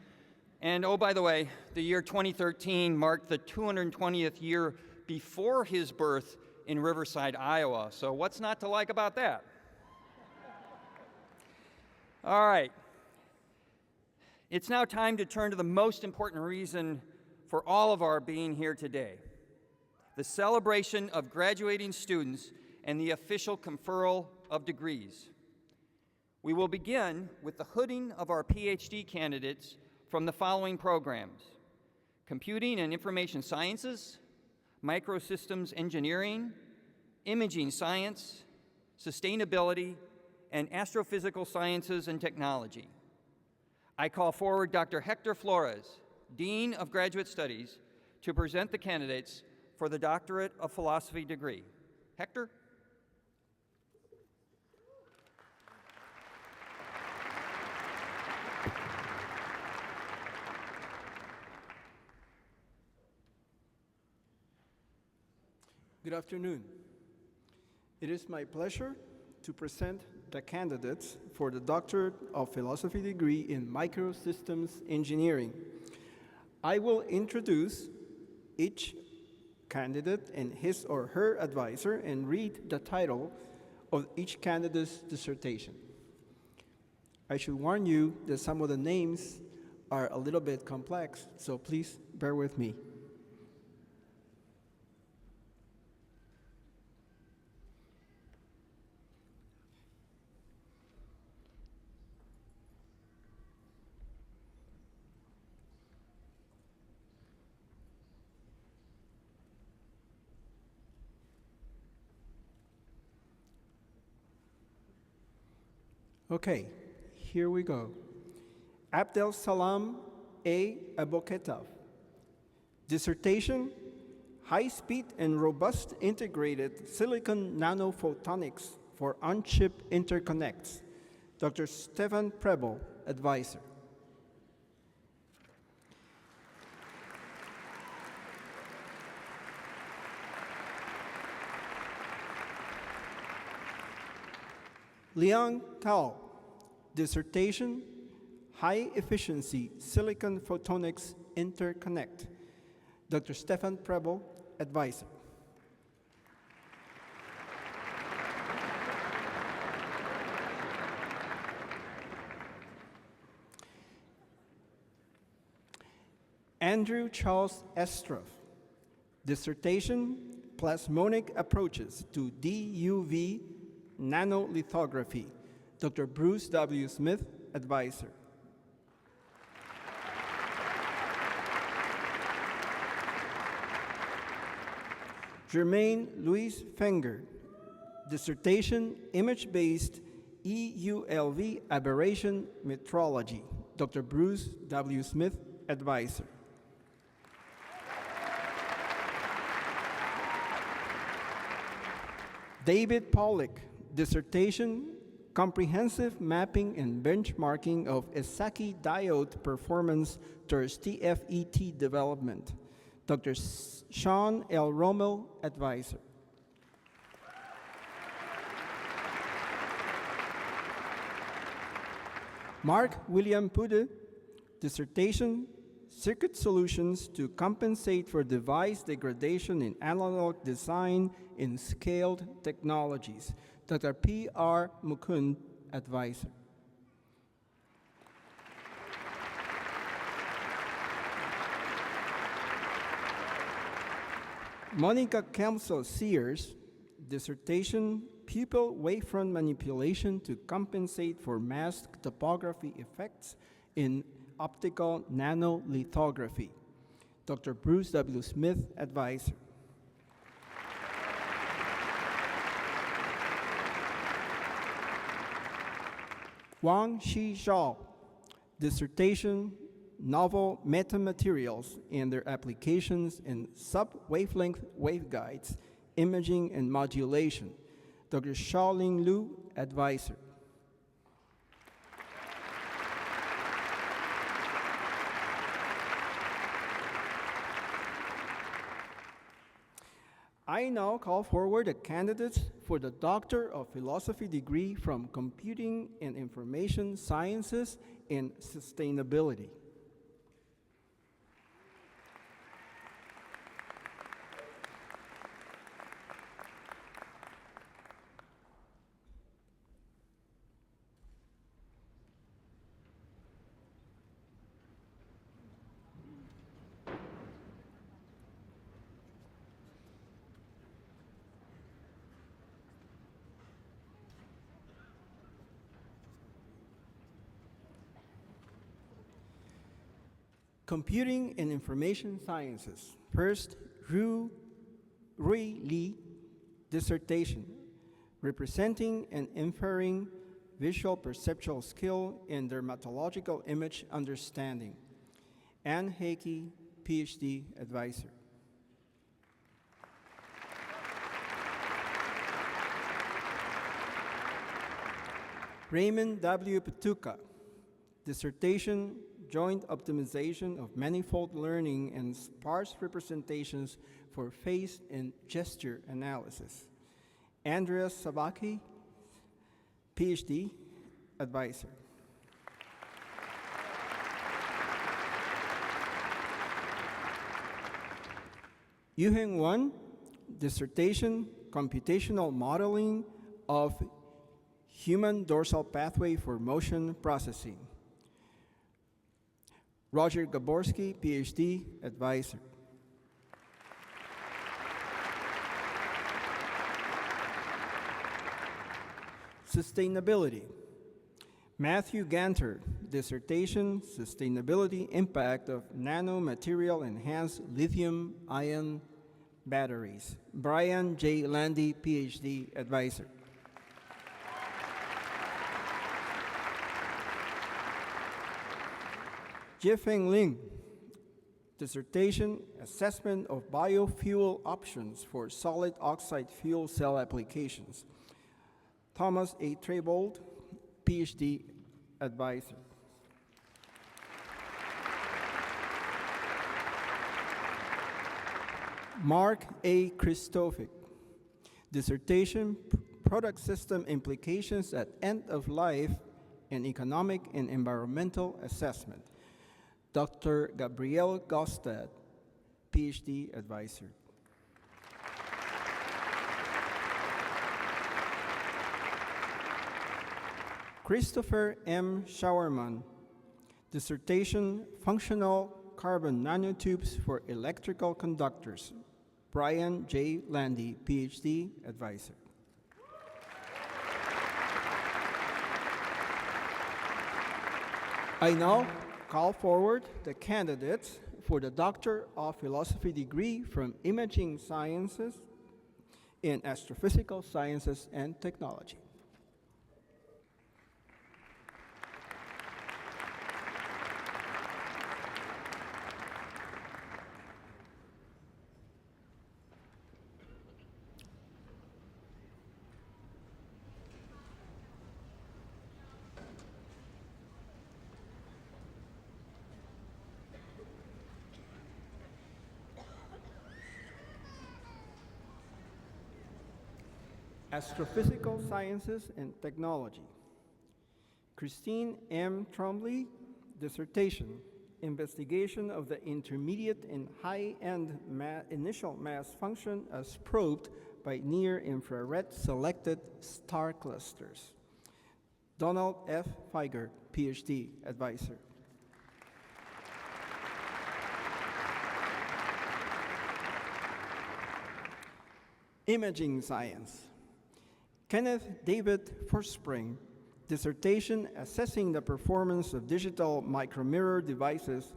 And oh, by the way, the year 2013 marked the 220th year before his birth in Riverside, Iowa. So what's not to like about that? All right. It's now time to turn to the most important reason for all of our being here today, the celebration of graduating students and the official conferral of degrees. We will begin with the hooding of our PhD candidates from the following programs: Computing and Information Sciences, Microsystems Engineering, Imaging Science, Sustainability, and Astrophysical Sciences and Technology. I call forward Dr. Hector Flores, Dean of Graduate Studies, to present the candidates for the Doctorate of Philosophy degree. Hector? Good afternoon. It is my pleasure to present the candidates for the Doctorate of Philosophy degree in Microsystems Engineering. I will introduce each candidate and his or her advisor and read the title of each candidate's dissertation. I should warn you that some of the names are a little bit complex, so please bear with me. Okay, here we go. Abdel Salam A. Aboketov. Dissertation, High-Speed and Robust Integrated Silicon Nanophotonics for On-Chip Interconnects. Dr. Stefan Prebel, advisor. Liang Tao, dissertation, High Efficiency Silicon Photonics Interconnect. Dr. Stefan Prebel, advisor. Andrew Charles Estroff, dissertation, Plasmonic Approaches to DUV Nanolithography. Dr. Bruce W. Smith, advisor. Germaine Louise Fenger, dissertation, Image-Based EULV Aberration Metrology. Dr. Bruce W. Smith, advisor. David Pollack, dissertation, Comprehensive Mapping and Benchmarking of Esaki Diode Performance towards TFET Development. Dr. Sean L. Rommel, advisor. Mark William Pude, dissertation, Circuit Solutions to Compensate for Device Degradation in Analog Design in Scaled Technologies. Dr. P.R. Mukund, advisor. Monica Kelso Sears, dissertation, Pupil Wavefront Manipulation to Compensate for Masked Topography Effects in Optical Nanolithography. Dr. Bruce W. Smith, advisor. Wang Shi Zhao, dissertation, Novel Metamaterials and Their Applications in Sub-Wavelength Waveguides, Imaging and Modulation. Dr. Xiaoling Lu, advisor. I now call forward the candidates for the Doctor of Philosophy degree from Computing and Information Sciences and Sustainability. Computing and Information Sciences. First, Rui Li, dissertation, Representing and Inferring Visual Perceptual Skill in Dermatological Image Understanding. Anne Hakey, PhD, advisor. Raymond W. Patuka, dissertation, Joint Optimization of Manifold Learning and Sparse Representations for Face and Gesture Analysis. Andreas Sabaki, PhD, advisor. Yuheng Wan, dissertation, Computational Modeling of Human Dorsal Pathway for Motion Processing. Roger Gaborski, PhD, Advisor. Sustainability. Matthew Ganter, dissertation, Sustainability Impact of Nanomaterial Enhanced Lithium-Ion Batteries. Brian J. Landy, PhD, Advisor. Jifeng Ling, dissertation, Assessment of Biofuel Options for Solid Oxide Fuel Cell Applications. Thomas A. Trebold, PhD, Advisor. Mark A. Christofik, dissertation, Product System Implications at End of Life and Economic and Environmental Assessment. Dr. Gabrielle Gostad, PhD, Advisor. Christopher M. Schauerman, dissertation, Functional Carbon Nanotubes for Electrical Conductors. Brian J. Landy, PhD, Advisor. I now call forward the candidates for the Doctor of Philosophy degree from Imaging Sciences in Astrophysical Sciences and Technology. Astrophysical Sciences and Technology. Christine M. Trombley, dissertation, Investigation of the intermediate and high-end initial mass function as probed by near-infrared selected star clusters. Donald F. Feiger, PhD, Advisor. Imaging Science. Kenneth David Forspring, dissertation, Assessing the Performance of Digital Micromirror Devices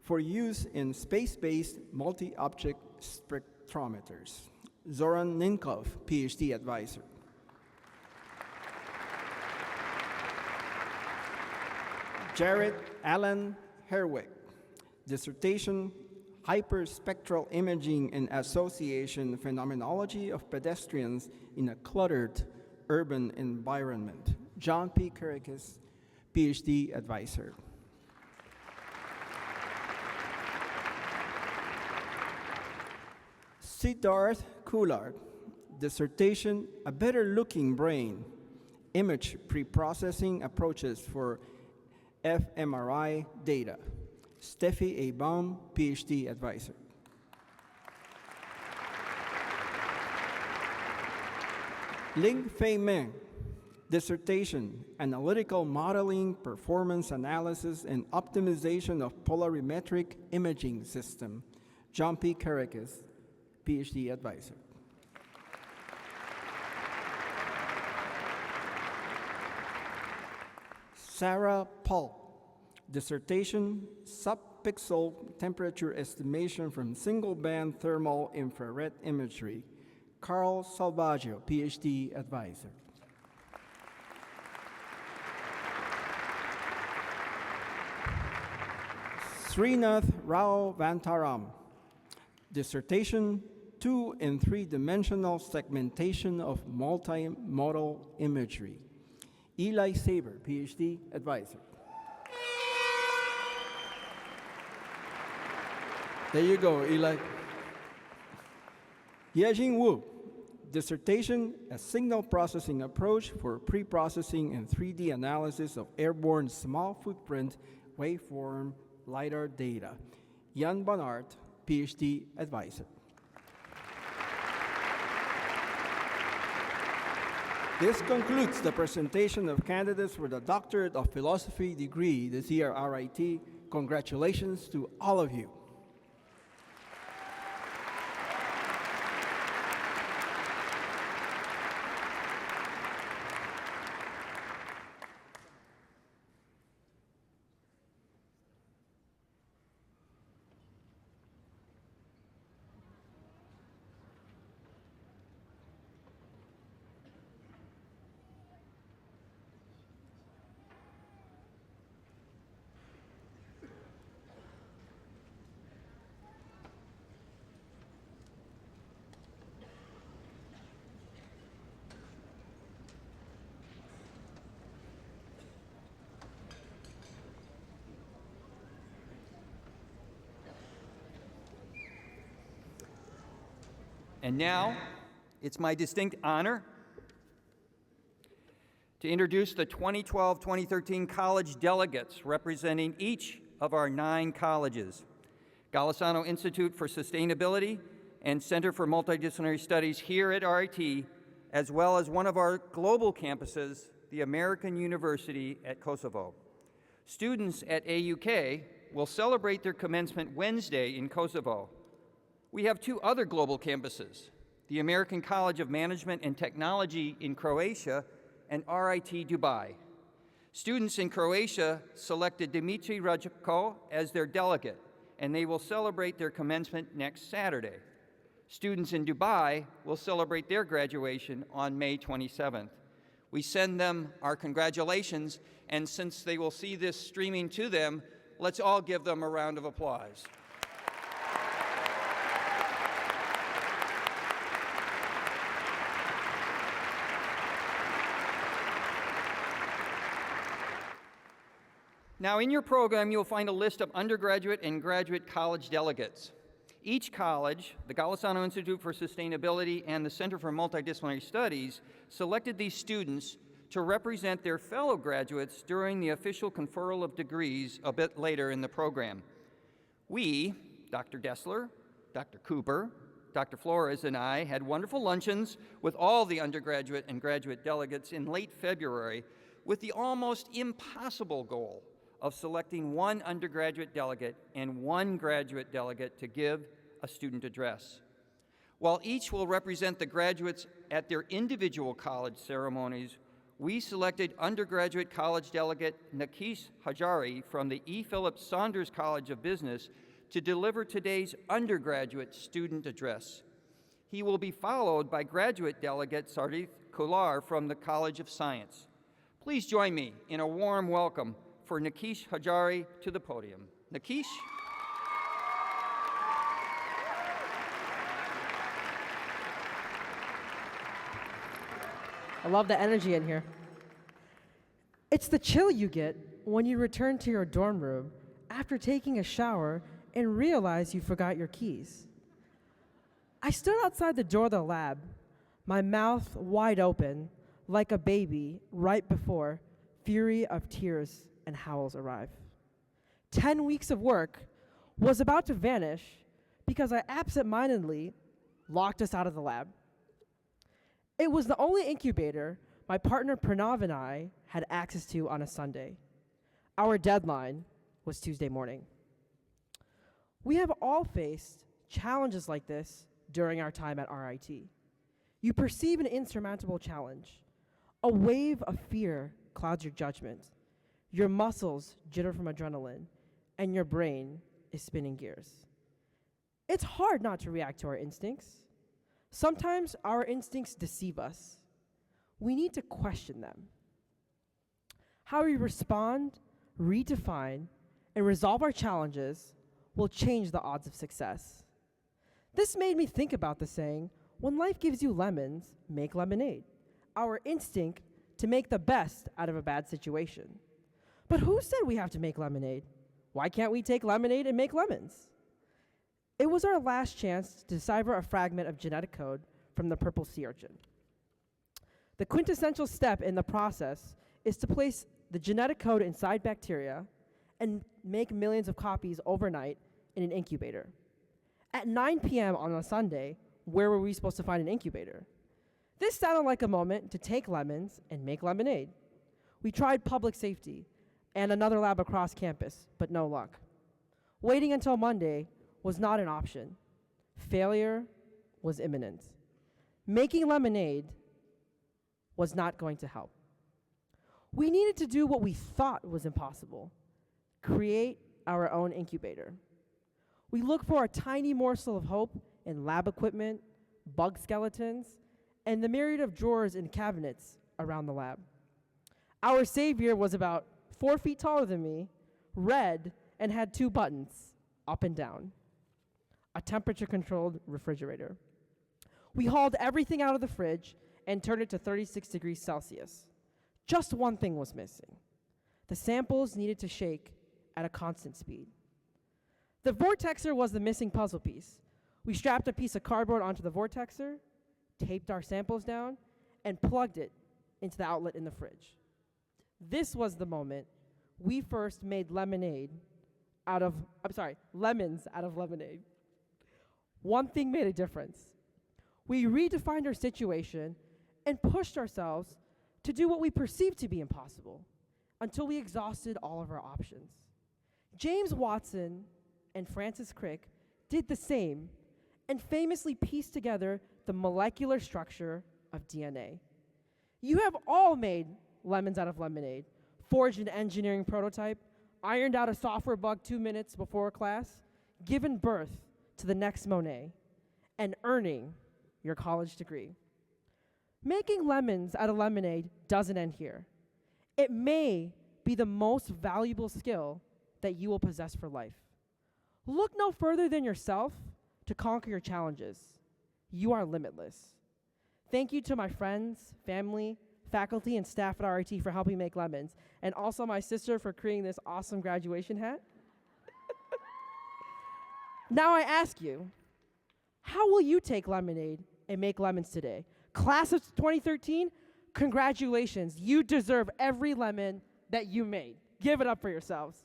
for Use in Space-Based Multi-Object Spectrometers. Zoran Ninkov, PhD, Advisor. Jared Allen Herwick, dissertation, Hyperspectral Imaging and Association Phenomenology of Pedestrians in a Cluttered Urban Environment. John P. Kirikis, PhD, Advisor. Siddharth Coulard, dissertation, A Better Looking Brain, Image Preprocessing Approaches for fMRI Data. Steffi A. Baum, PhD, Advisor. Ling Fei Meng, dissertation, Analytical Modeling, Performance Analysis, and Optimization of Polarimetric Imaging System. John P. Kirikis, PhD, Advisor. Sarah Paul, dissertation, Subpixel Temperature Estimation from Single-Band Thermal Infrared Imagery. Carl Salvaggio, PhD, Advisor. Srinath Rao Vantaram, dissertation, 2- and 3-dimensional segmentation of multimodal imagery. Eli Saber, PhD, Advisor. There you go, Eli. Yejing Wu, dissertation, A Signal Processing Approach for Pre-Processing and 3D Analysis of Airborne Small Footprint Waveform LiDAR Data. Jan Bonnard, PhD, Advisor. This concludes the presentation of candidates for the Doctorate of Philosophy degree this year at RIT. Congratulations to all of you. And now, it's my distinct honor to introduce the 2012-2013 college delegates representing each of our 9 colleges: Golisano Institute for Sustainability and Center for Multidisciplinary Studies here at RIT, as well as one of our global campuses, the American University at Kosovo. Students at AUK will celebrate their commencement Wednesday in Kosovo. We have 2 other global campuses, the American College of Management and Technology in Croatia and RIT Dubai. Students in Croatia selected Dimitri Rajko as their delegate, and they will celebrate their commencement next Saturday. Students in Dubai will celebrate their graduation on May 27th. We send them our congratulations, and since they will see this streaming to them, let's all give them a round of applause. Now, in your program, you'll find a list of undergraduate and graduate college delegates. Each college, the Golisano Institute for Sustainability and the Center for Multidisciplinary Studies, selected these students to represent their fellow graduates during the official conferral of degrees a bit later in the program. We, Dr. Destler, Dr. Cooper, Dr. Flores, and I had wonderful luncheons with all the undergraduate and graduate delegates in late February with the almost impossible goal of selecting 1 undergraduate delegate and 1 graduate delegate to give a student address. While each will represent the graduates at their individual college ceremonies, we selected undergraduate college delegate Nakish Hajari from the E. Philip Saunders College of Business to deliver today's undergraduate student address. He will be followed by graduate delegate Sardith Kular from the College of Science. Please join me in a warm welcome for Nakish Hajari to the podium. Nakish? I love the energy in here. It's the chill you get when you return to your dorm room after taking a shower and realize you forgot your keys. I stood outside the door of the lab, my mouth wide open, like a baby, right before fury of tears and howls arrive. 10 weeks of work was about to vanish because I absentmindedly locked us out of the lab. It was the only incubator my partner Pranav and I had access to on a Sunday. Our deadline was Tuesday morning. We have all faced challenges like this during our time at RIT. You perceive an insurmountable challenge. A wave of fear clouds your judgment. Your muscles jitter from adrenaline, and your brain is spinning gears. It's hard not to react to our instincts. Sometimes our instincts deceive us. We need to question them. How we respond, redefine, and resolve our challenges will change the odds of success. This made me think about the saying, when life gives you lemons, make lemonade. Our instinct to make the best out of a bad situation. But who said we have to make lemonade? Why can't we take lemonade and make lemons? It was our last chance to decipher a fragment of genetic code from the purple sea urchin. The quintessential step in the process is to place the genetic code inside bacteria and make millions of copies overnight in an incubator. At 9 p.m. on a Sunday, where were we supposed to find an incubator? This sounded like a moment to take lemons and make lemonade. We tried public safety and another lab across campus, but no luck. Waiting until Monday was not an option. Failure was imminent. Making lemonade was not going to help. We needed to do what we thought was impossible: create our own incubator. We looked for a tiny morsel of hope in lab equipment, bug skeletons, and the myriad of drawers and cabinets around the lab. Our savior was about 4 feet taller than me, red, and had 2 buttons, up and down. A temperature-controlled refrigerator. We hauled everything out of the fridge and turned it to 36 degrees Celsius. Just one thing was missing. The samples needed to shake at a constant speed. The vortexer was the missing puzzle piece. We strapped a piece of cardboard onto the vortexer, taped our samples down, and plugged it into the outlet in the fridge. This was the moment we first made lemons out of lemonade. One thing made a difference. We redefined our situation and pushed ourselves to do what we perceived to be impossible until we exhausted all of our options. James Watson and Francis Crick did the same and famously pieced together the molecular structure of DNA. You have all made lemons out of lemonade, forged an engineering prototype, ironed out a software bug 2 minutes before class, given birth to the next Monet, and earning your college degree. Making lemons out of lemonade doesn't end here. It may be the most valuable skill that you will possess for life. Look no further than yourself to conquer your challenges. You are limitless. Thank you to my friends, family, faculty, and staff at RIT for helping make lemons, and also my sister for creating this awesome graduation hat. Now I ask you, how will you take lemonade and make lemons today? Class of 2013, congratulations. You deserve every lemon that you made. Give it up for yourselves.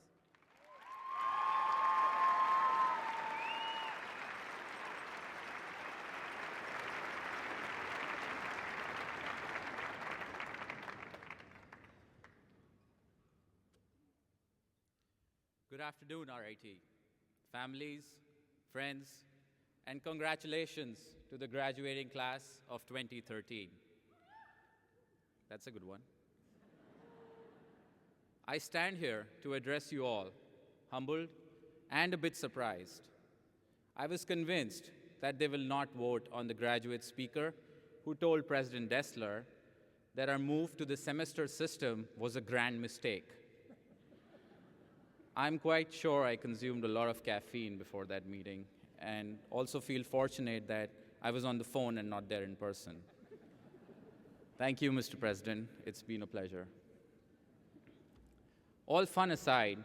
Good afternoon, RIT. Families, friends, and congratulations to the graduating class of 2013. That's a good one. I stand here to address you all, humbled and a bit surprised. I was convinced that they will not vote on the graduate speaker who told President Destler that our move to the semester system was a grand mistake. I'm quite sure I consumed a lot of caffeine before that meeting, and also feel fortunate that I was on the phone and not there in person. Thank you, Mr. President. It's been a pleasure. All fun aside,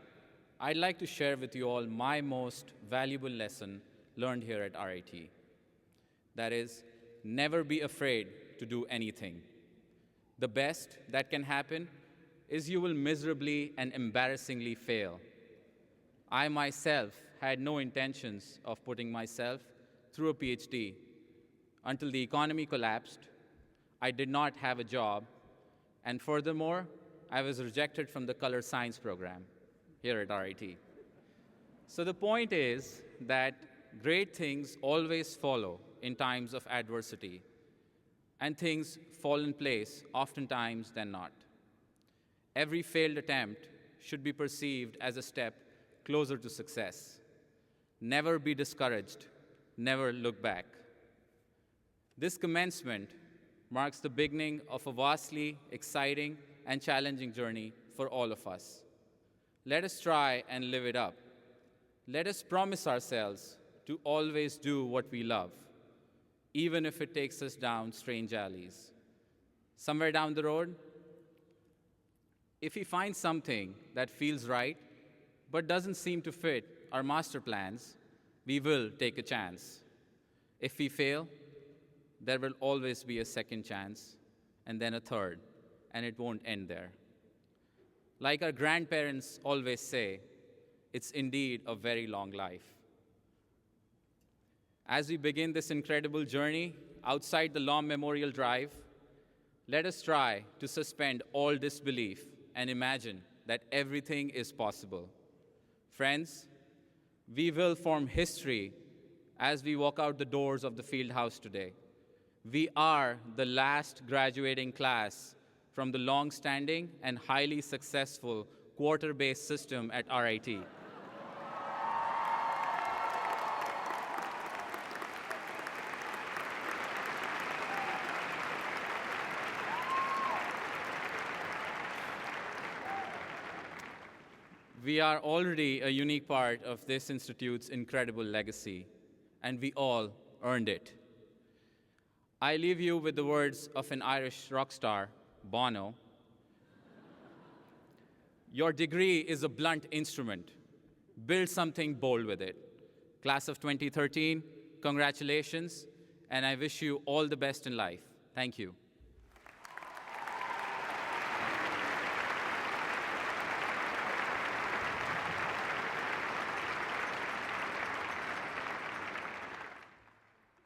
I'd like to share with you all my most valuable lesson learned here at RIT. That is, never be afraid to do anything. The best that can happen is you will miserably and embarrassingly fail. I myself had no intentions of putting myself through a PhD. Until the economy collapsed, I did not have a job, and furthermore, I was rejected from the color science program here at RIT. So the point is that great things always follow in times of adversity, and things fall in place oftentimes than not. Every failed attempt should be perceived as a step closer to success. Never be discouraged, never look back. This commencement marks the beginning of a vastly exciting and challenging journey for all of us. Let us try and live it up. Let us promise ourselves to always do what we love, even if it takes us down strange alleys. Somewhere down the road, if we find something that feels right but doesn't seem to fit our master plans, we will take a chance. If we fail, there will always be a second chance, and then a third, and it won't end there. Like our grandparents always say, it's indeed a very long life. As we begin this incredible journey outside the Law Memorial Drive, let us try to suspend all disbelief and imagine that everything is possible. Friends, we will form history as we walk out the doors of the field house today. We are the last graduating class from the long-standing and highly successful quarter-based system at RIT. We are already a unique part of this institute's incredible legacy, and we all earned it. I leave you with the words of an Irish rock star, Bono. Your degree is a blunt instrument. Build something bold with it. Class of 2013, congratulations, and I wish you all the best in life. Thank you.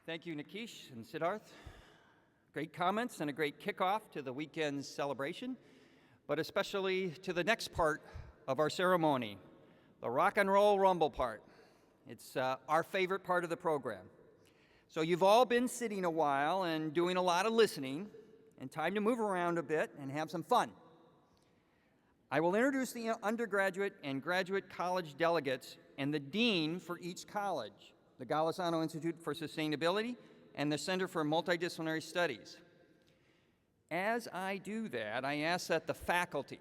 Thank you, Nikish and Siddharth. Great comments and a great kickoff to the weekend's celebration, but especially to the next part of our ceremony, the rock and roll rumble part. It's our favorite part of the program. So you've all been sitting a while and doing a lot of listening, and time to move around a bit and have some fun. I will introduce the undergraduate and graduate college delegates and the dean for each college, the Golisano Institute for Sustainability, and the Center for Multidisciplinary Studies. As I do that, I ask that the faculty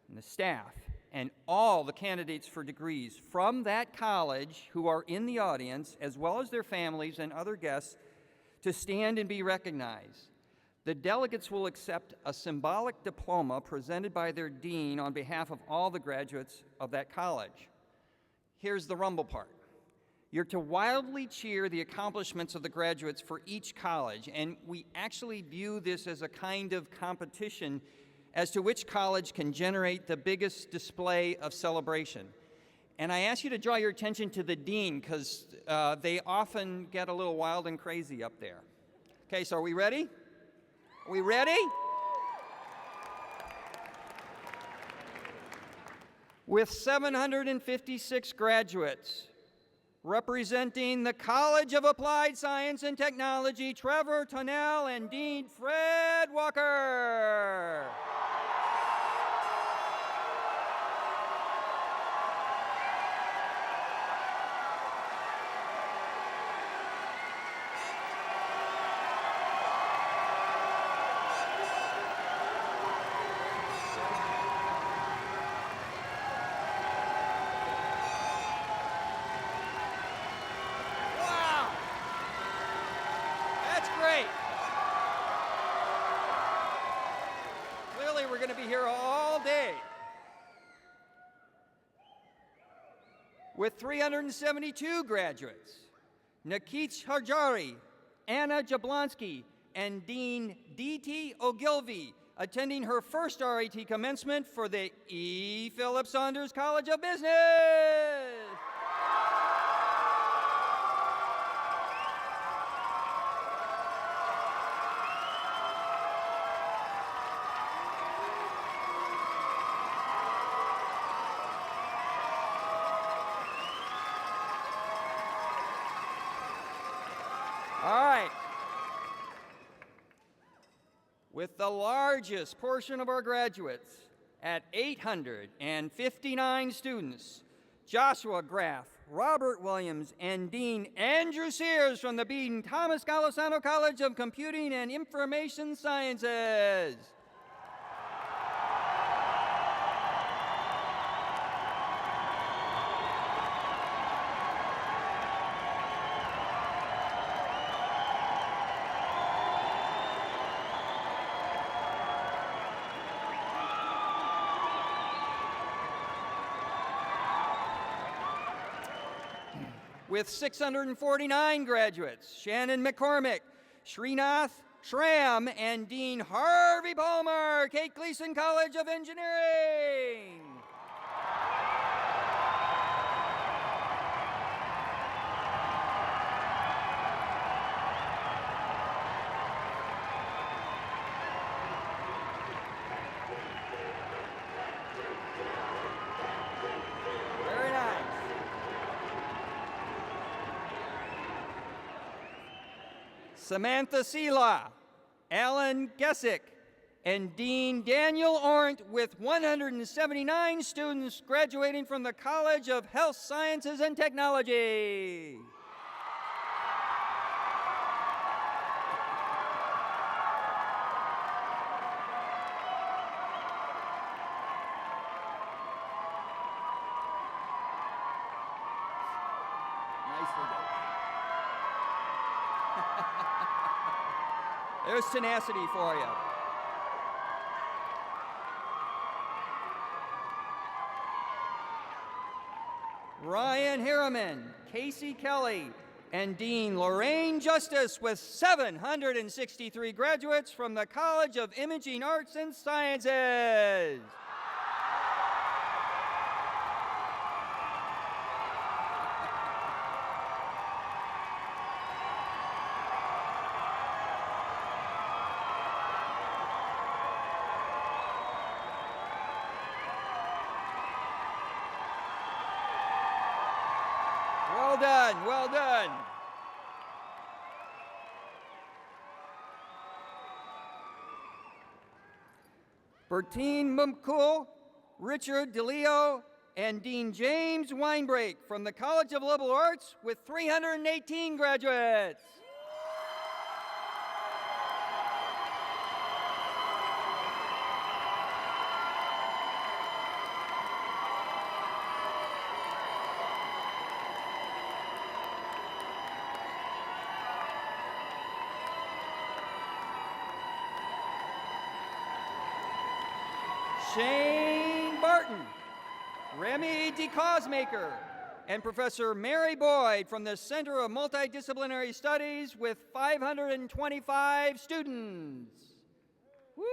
and the staff and all the candidates for degrees from that college who are in the audience, as well as their families and other guests, to stand and be recognized. The delegates will accept a symbolic diploma presented by their dean on behalf of all the graduates of that college. Here's the rumble part. You're to wildly cheer the accomplishments of the graduates for each college, and we actually view this as a kind of competition as to which college can generate the biggest display of celebration. And I ask you to draw your attention to the dean, because they often get a little wild and crazy up there. Okay, so are we ready? Are we ready? With 756 graduates, representing the College of Applied Science and Technology, Trevor Tonnell and Dean Fred Walker. With 372 graduates, Nikich Harjari, Anna Jablonski, and Dean D.T. Ogilvy attending her first RIT commencement for the E. Philip Saunders College of Business. With the largest portion of our graduates at 859 students, Joshua Graff, Robert Williams, and Dean Andrew Sears from the Beaton Thomas Golisano College of Computing and Information Sciences. With 649 graduates, Shannon McCormick, Srinath Shram, and Dean Harvey Palmer, Kate Gleason College of Engineering. Samantha Sela, Alan Gessick, and Dean Daniel Ornt with 179 students graduating from the College of Health Sciences and Technology. Nicely done. There's tenacity for you. Ryan Harriman, Casey Kelly, and Dean Lorraine Justice with 763 graduates from the College of Imaging Arts and Sciences. Well done, well done. Bertine Mumkul, Richard DeLeo, and Dean James Weinbrake from the College of Liberal Arts with 318 graduates. Shane Barton, Remy DeCosmaker, and Professor Mary Boyd from the Center of Multidisciplinary Studies with 525 students. Woo!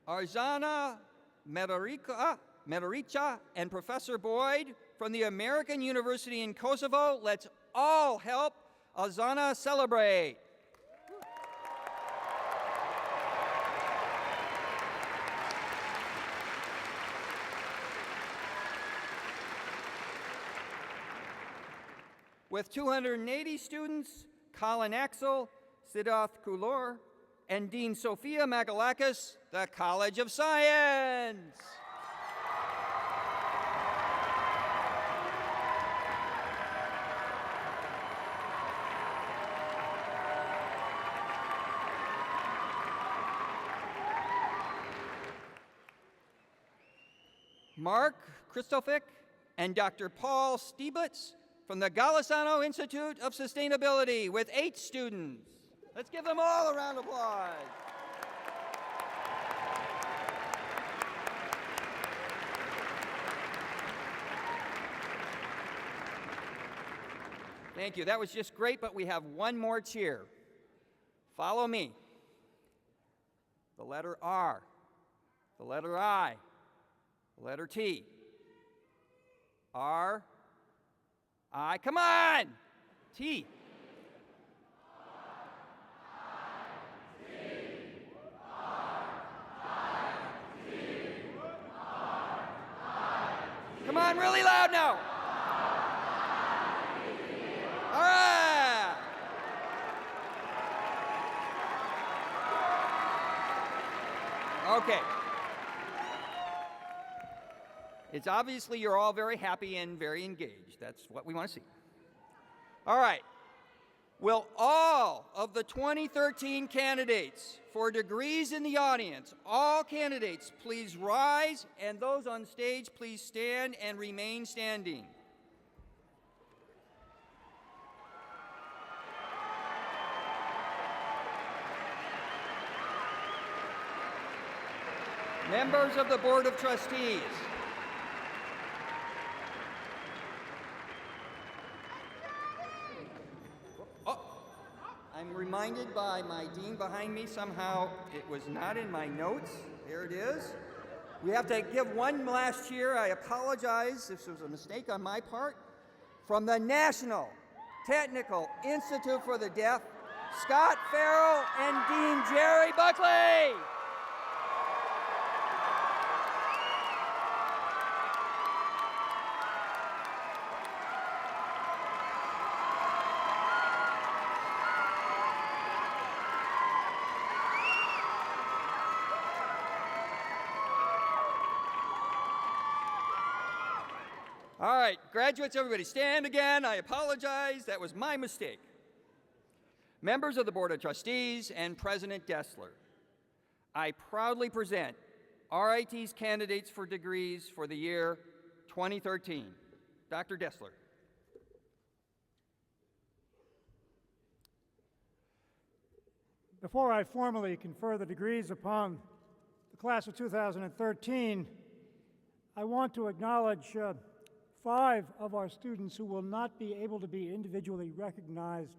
Arzana Medarica and Professor Boyd from the American University in Kosovo. Let's all help Arzana celebrate. With 280 students, Colin Axel, Siddharth Kulor, and Dean Sophia Magalakis, the College of Science. Mark Kristofik and Dr. Paul Stieblitz from the Golisano Institute of Sustainability with 8 students. Let's give them all a round of applause. Thank you. That was just great, but we have one more cheer. Follow me. The letter R, the letter I, the letter T. R, I, come on! T. Come on, really loud now. All right. Okay. It's obviously you're all very happy and very engaged. That's what we want to see. All right. Will all of the 2013 candidates for degrees in the audience, all candidates, please rise, and those on stage, please stand and remain standing. Members of the Board of Trustees, I'm reminded by my dean behind me, somehow it was not in my notes. There it is. We have to give one last cheer. I apologize if this was a mistake on my part. From the National Technical Institute for the Deaf, Scott Farrell, and Dean Jerry Buckley. All right, graduates, everybody stand again. I apologize, that was my mistake. Members of the Board of Trustees and President Destler, I proudly present RIT's candidates for degrees for the year 2013. Dr. Destler. Before I formally confer the degrees upon the class of 2013, I want to acknowledge 5 of our students who will not be able to be individually recognized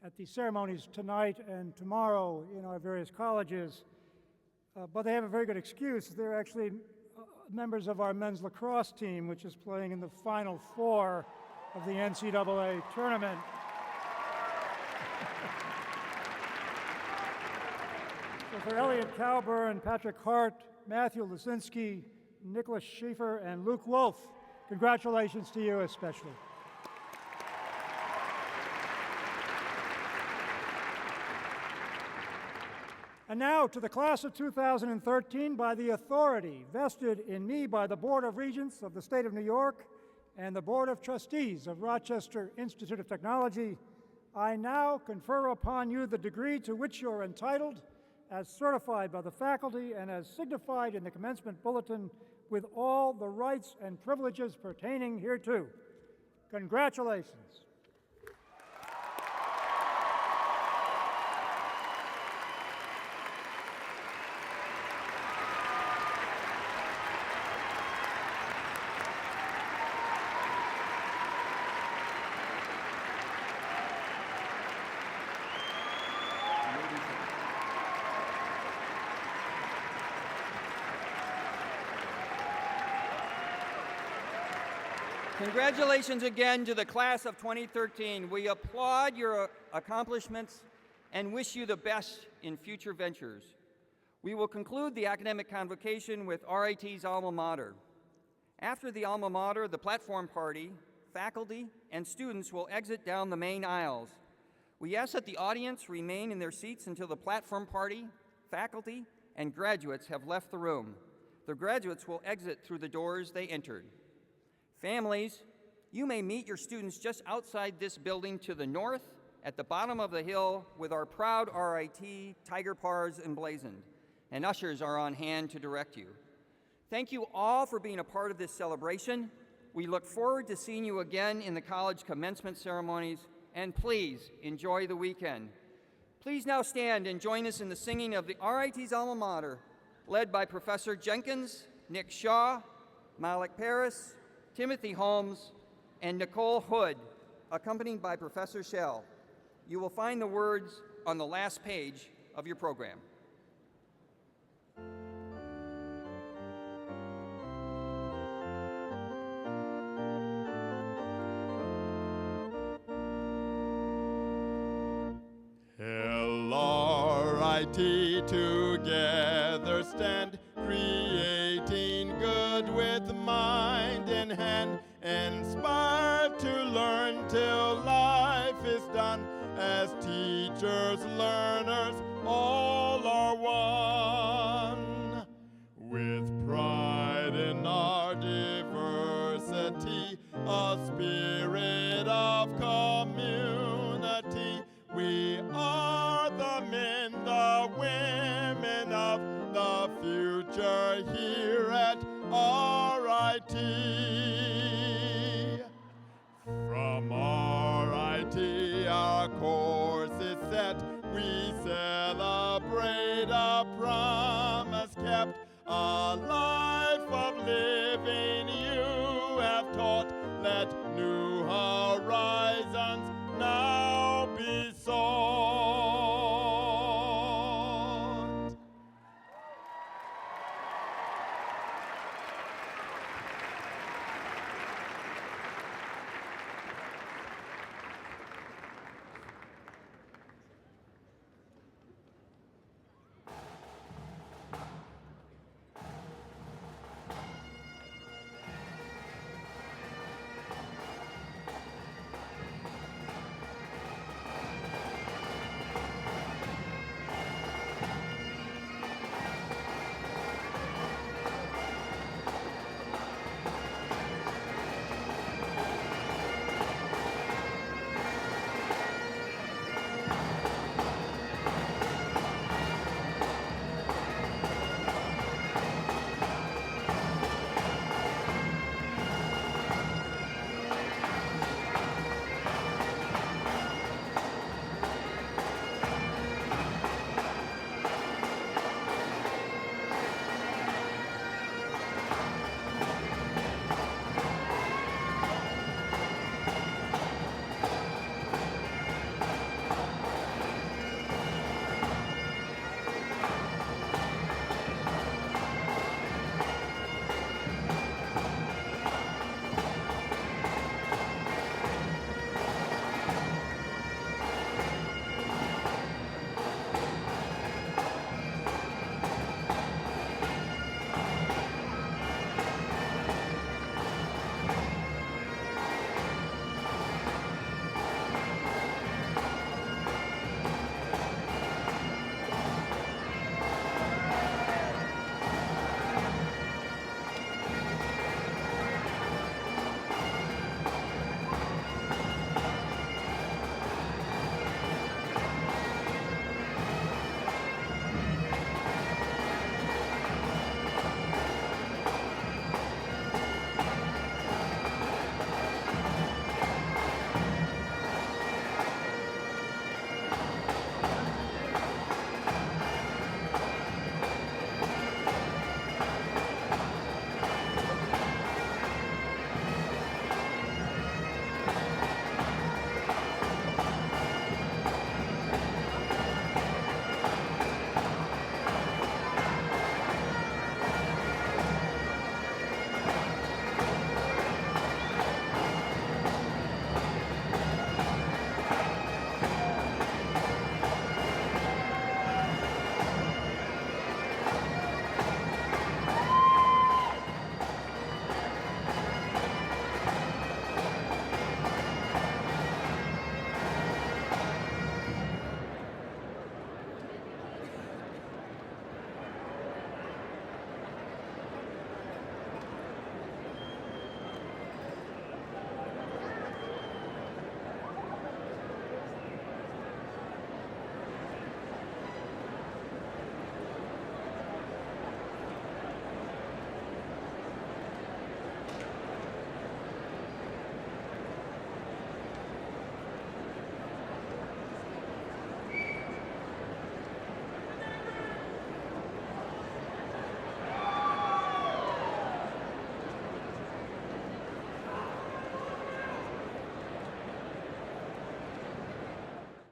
at the ceremonies tonight and tomorrow in our various colleges, but they have a very good excuse. They're actually members of our men's lacrosse team, which is playing in the Final Four of the NCAA tournament. So for Elliot Cowburn, Patrick Hart, Matthew Lisinski, Nicholas Schaefer, and Luke Wolf, congratulations to you especially. And now to the class of 2013, by the authority vested in me by the Board of Regents of the State of New York and the Board of Trustees of Rochester Institute of Technology, I now confer upon you the degree to which you are entitled, as certified by the faculty and as signified in the commencement bulletin, with all the rights and privileges pertaining hereto. Congratulations. Congratulations again to the class of 2013. We applaud your accomplishments and wish you the best in future ventures. We will conclude the academic convocation with RIT's alma mater. After the alma mater, the platform party, faculty, and students will exit down the main aisles. We ask that the audience remain in their seats until the platform party, faculty, and graduates have left the room. The graduates will exit through the doors they entered. Families, you may meet your students just outside this building to the north at the bottom of the hill with our proud RIT tiger pars emblazoned, and ushers are on hand to direct you. Thank you all for being a part of this celebration. We look forward to seeing you again in the college commencement ceremonies, and please enjoy the weekend. Please now stand and join us in the singing of the RIT's alma mater, led by Professor Jenkins, Nick Shaw, Malik Paris, Timothy Holmes, and Nicole Hood, accompanied by Professor Schell. You will find the words on the last page of your program. LRIT together stand, creating good with mind in hand, inspired to learn till life is done. As teachers, learners, all are one. With pride in our diversity, a spirit of community, we are the men, the women of the future here at RIT. From RIT, our course is set. We celebrate a promise kept, a life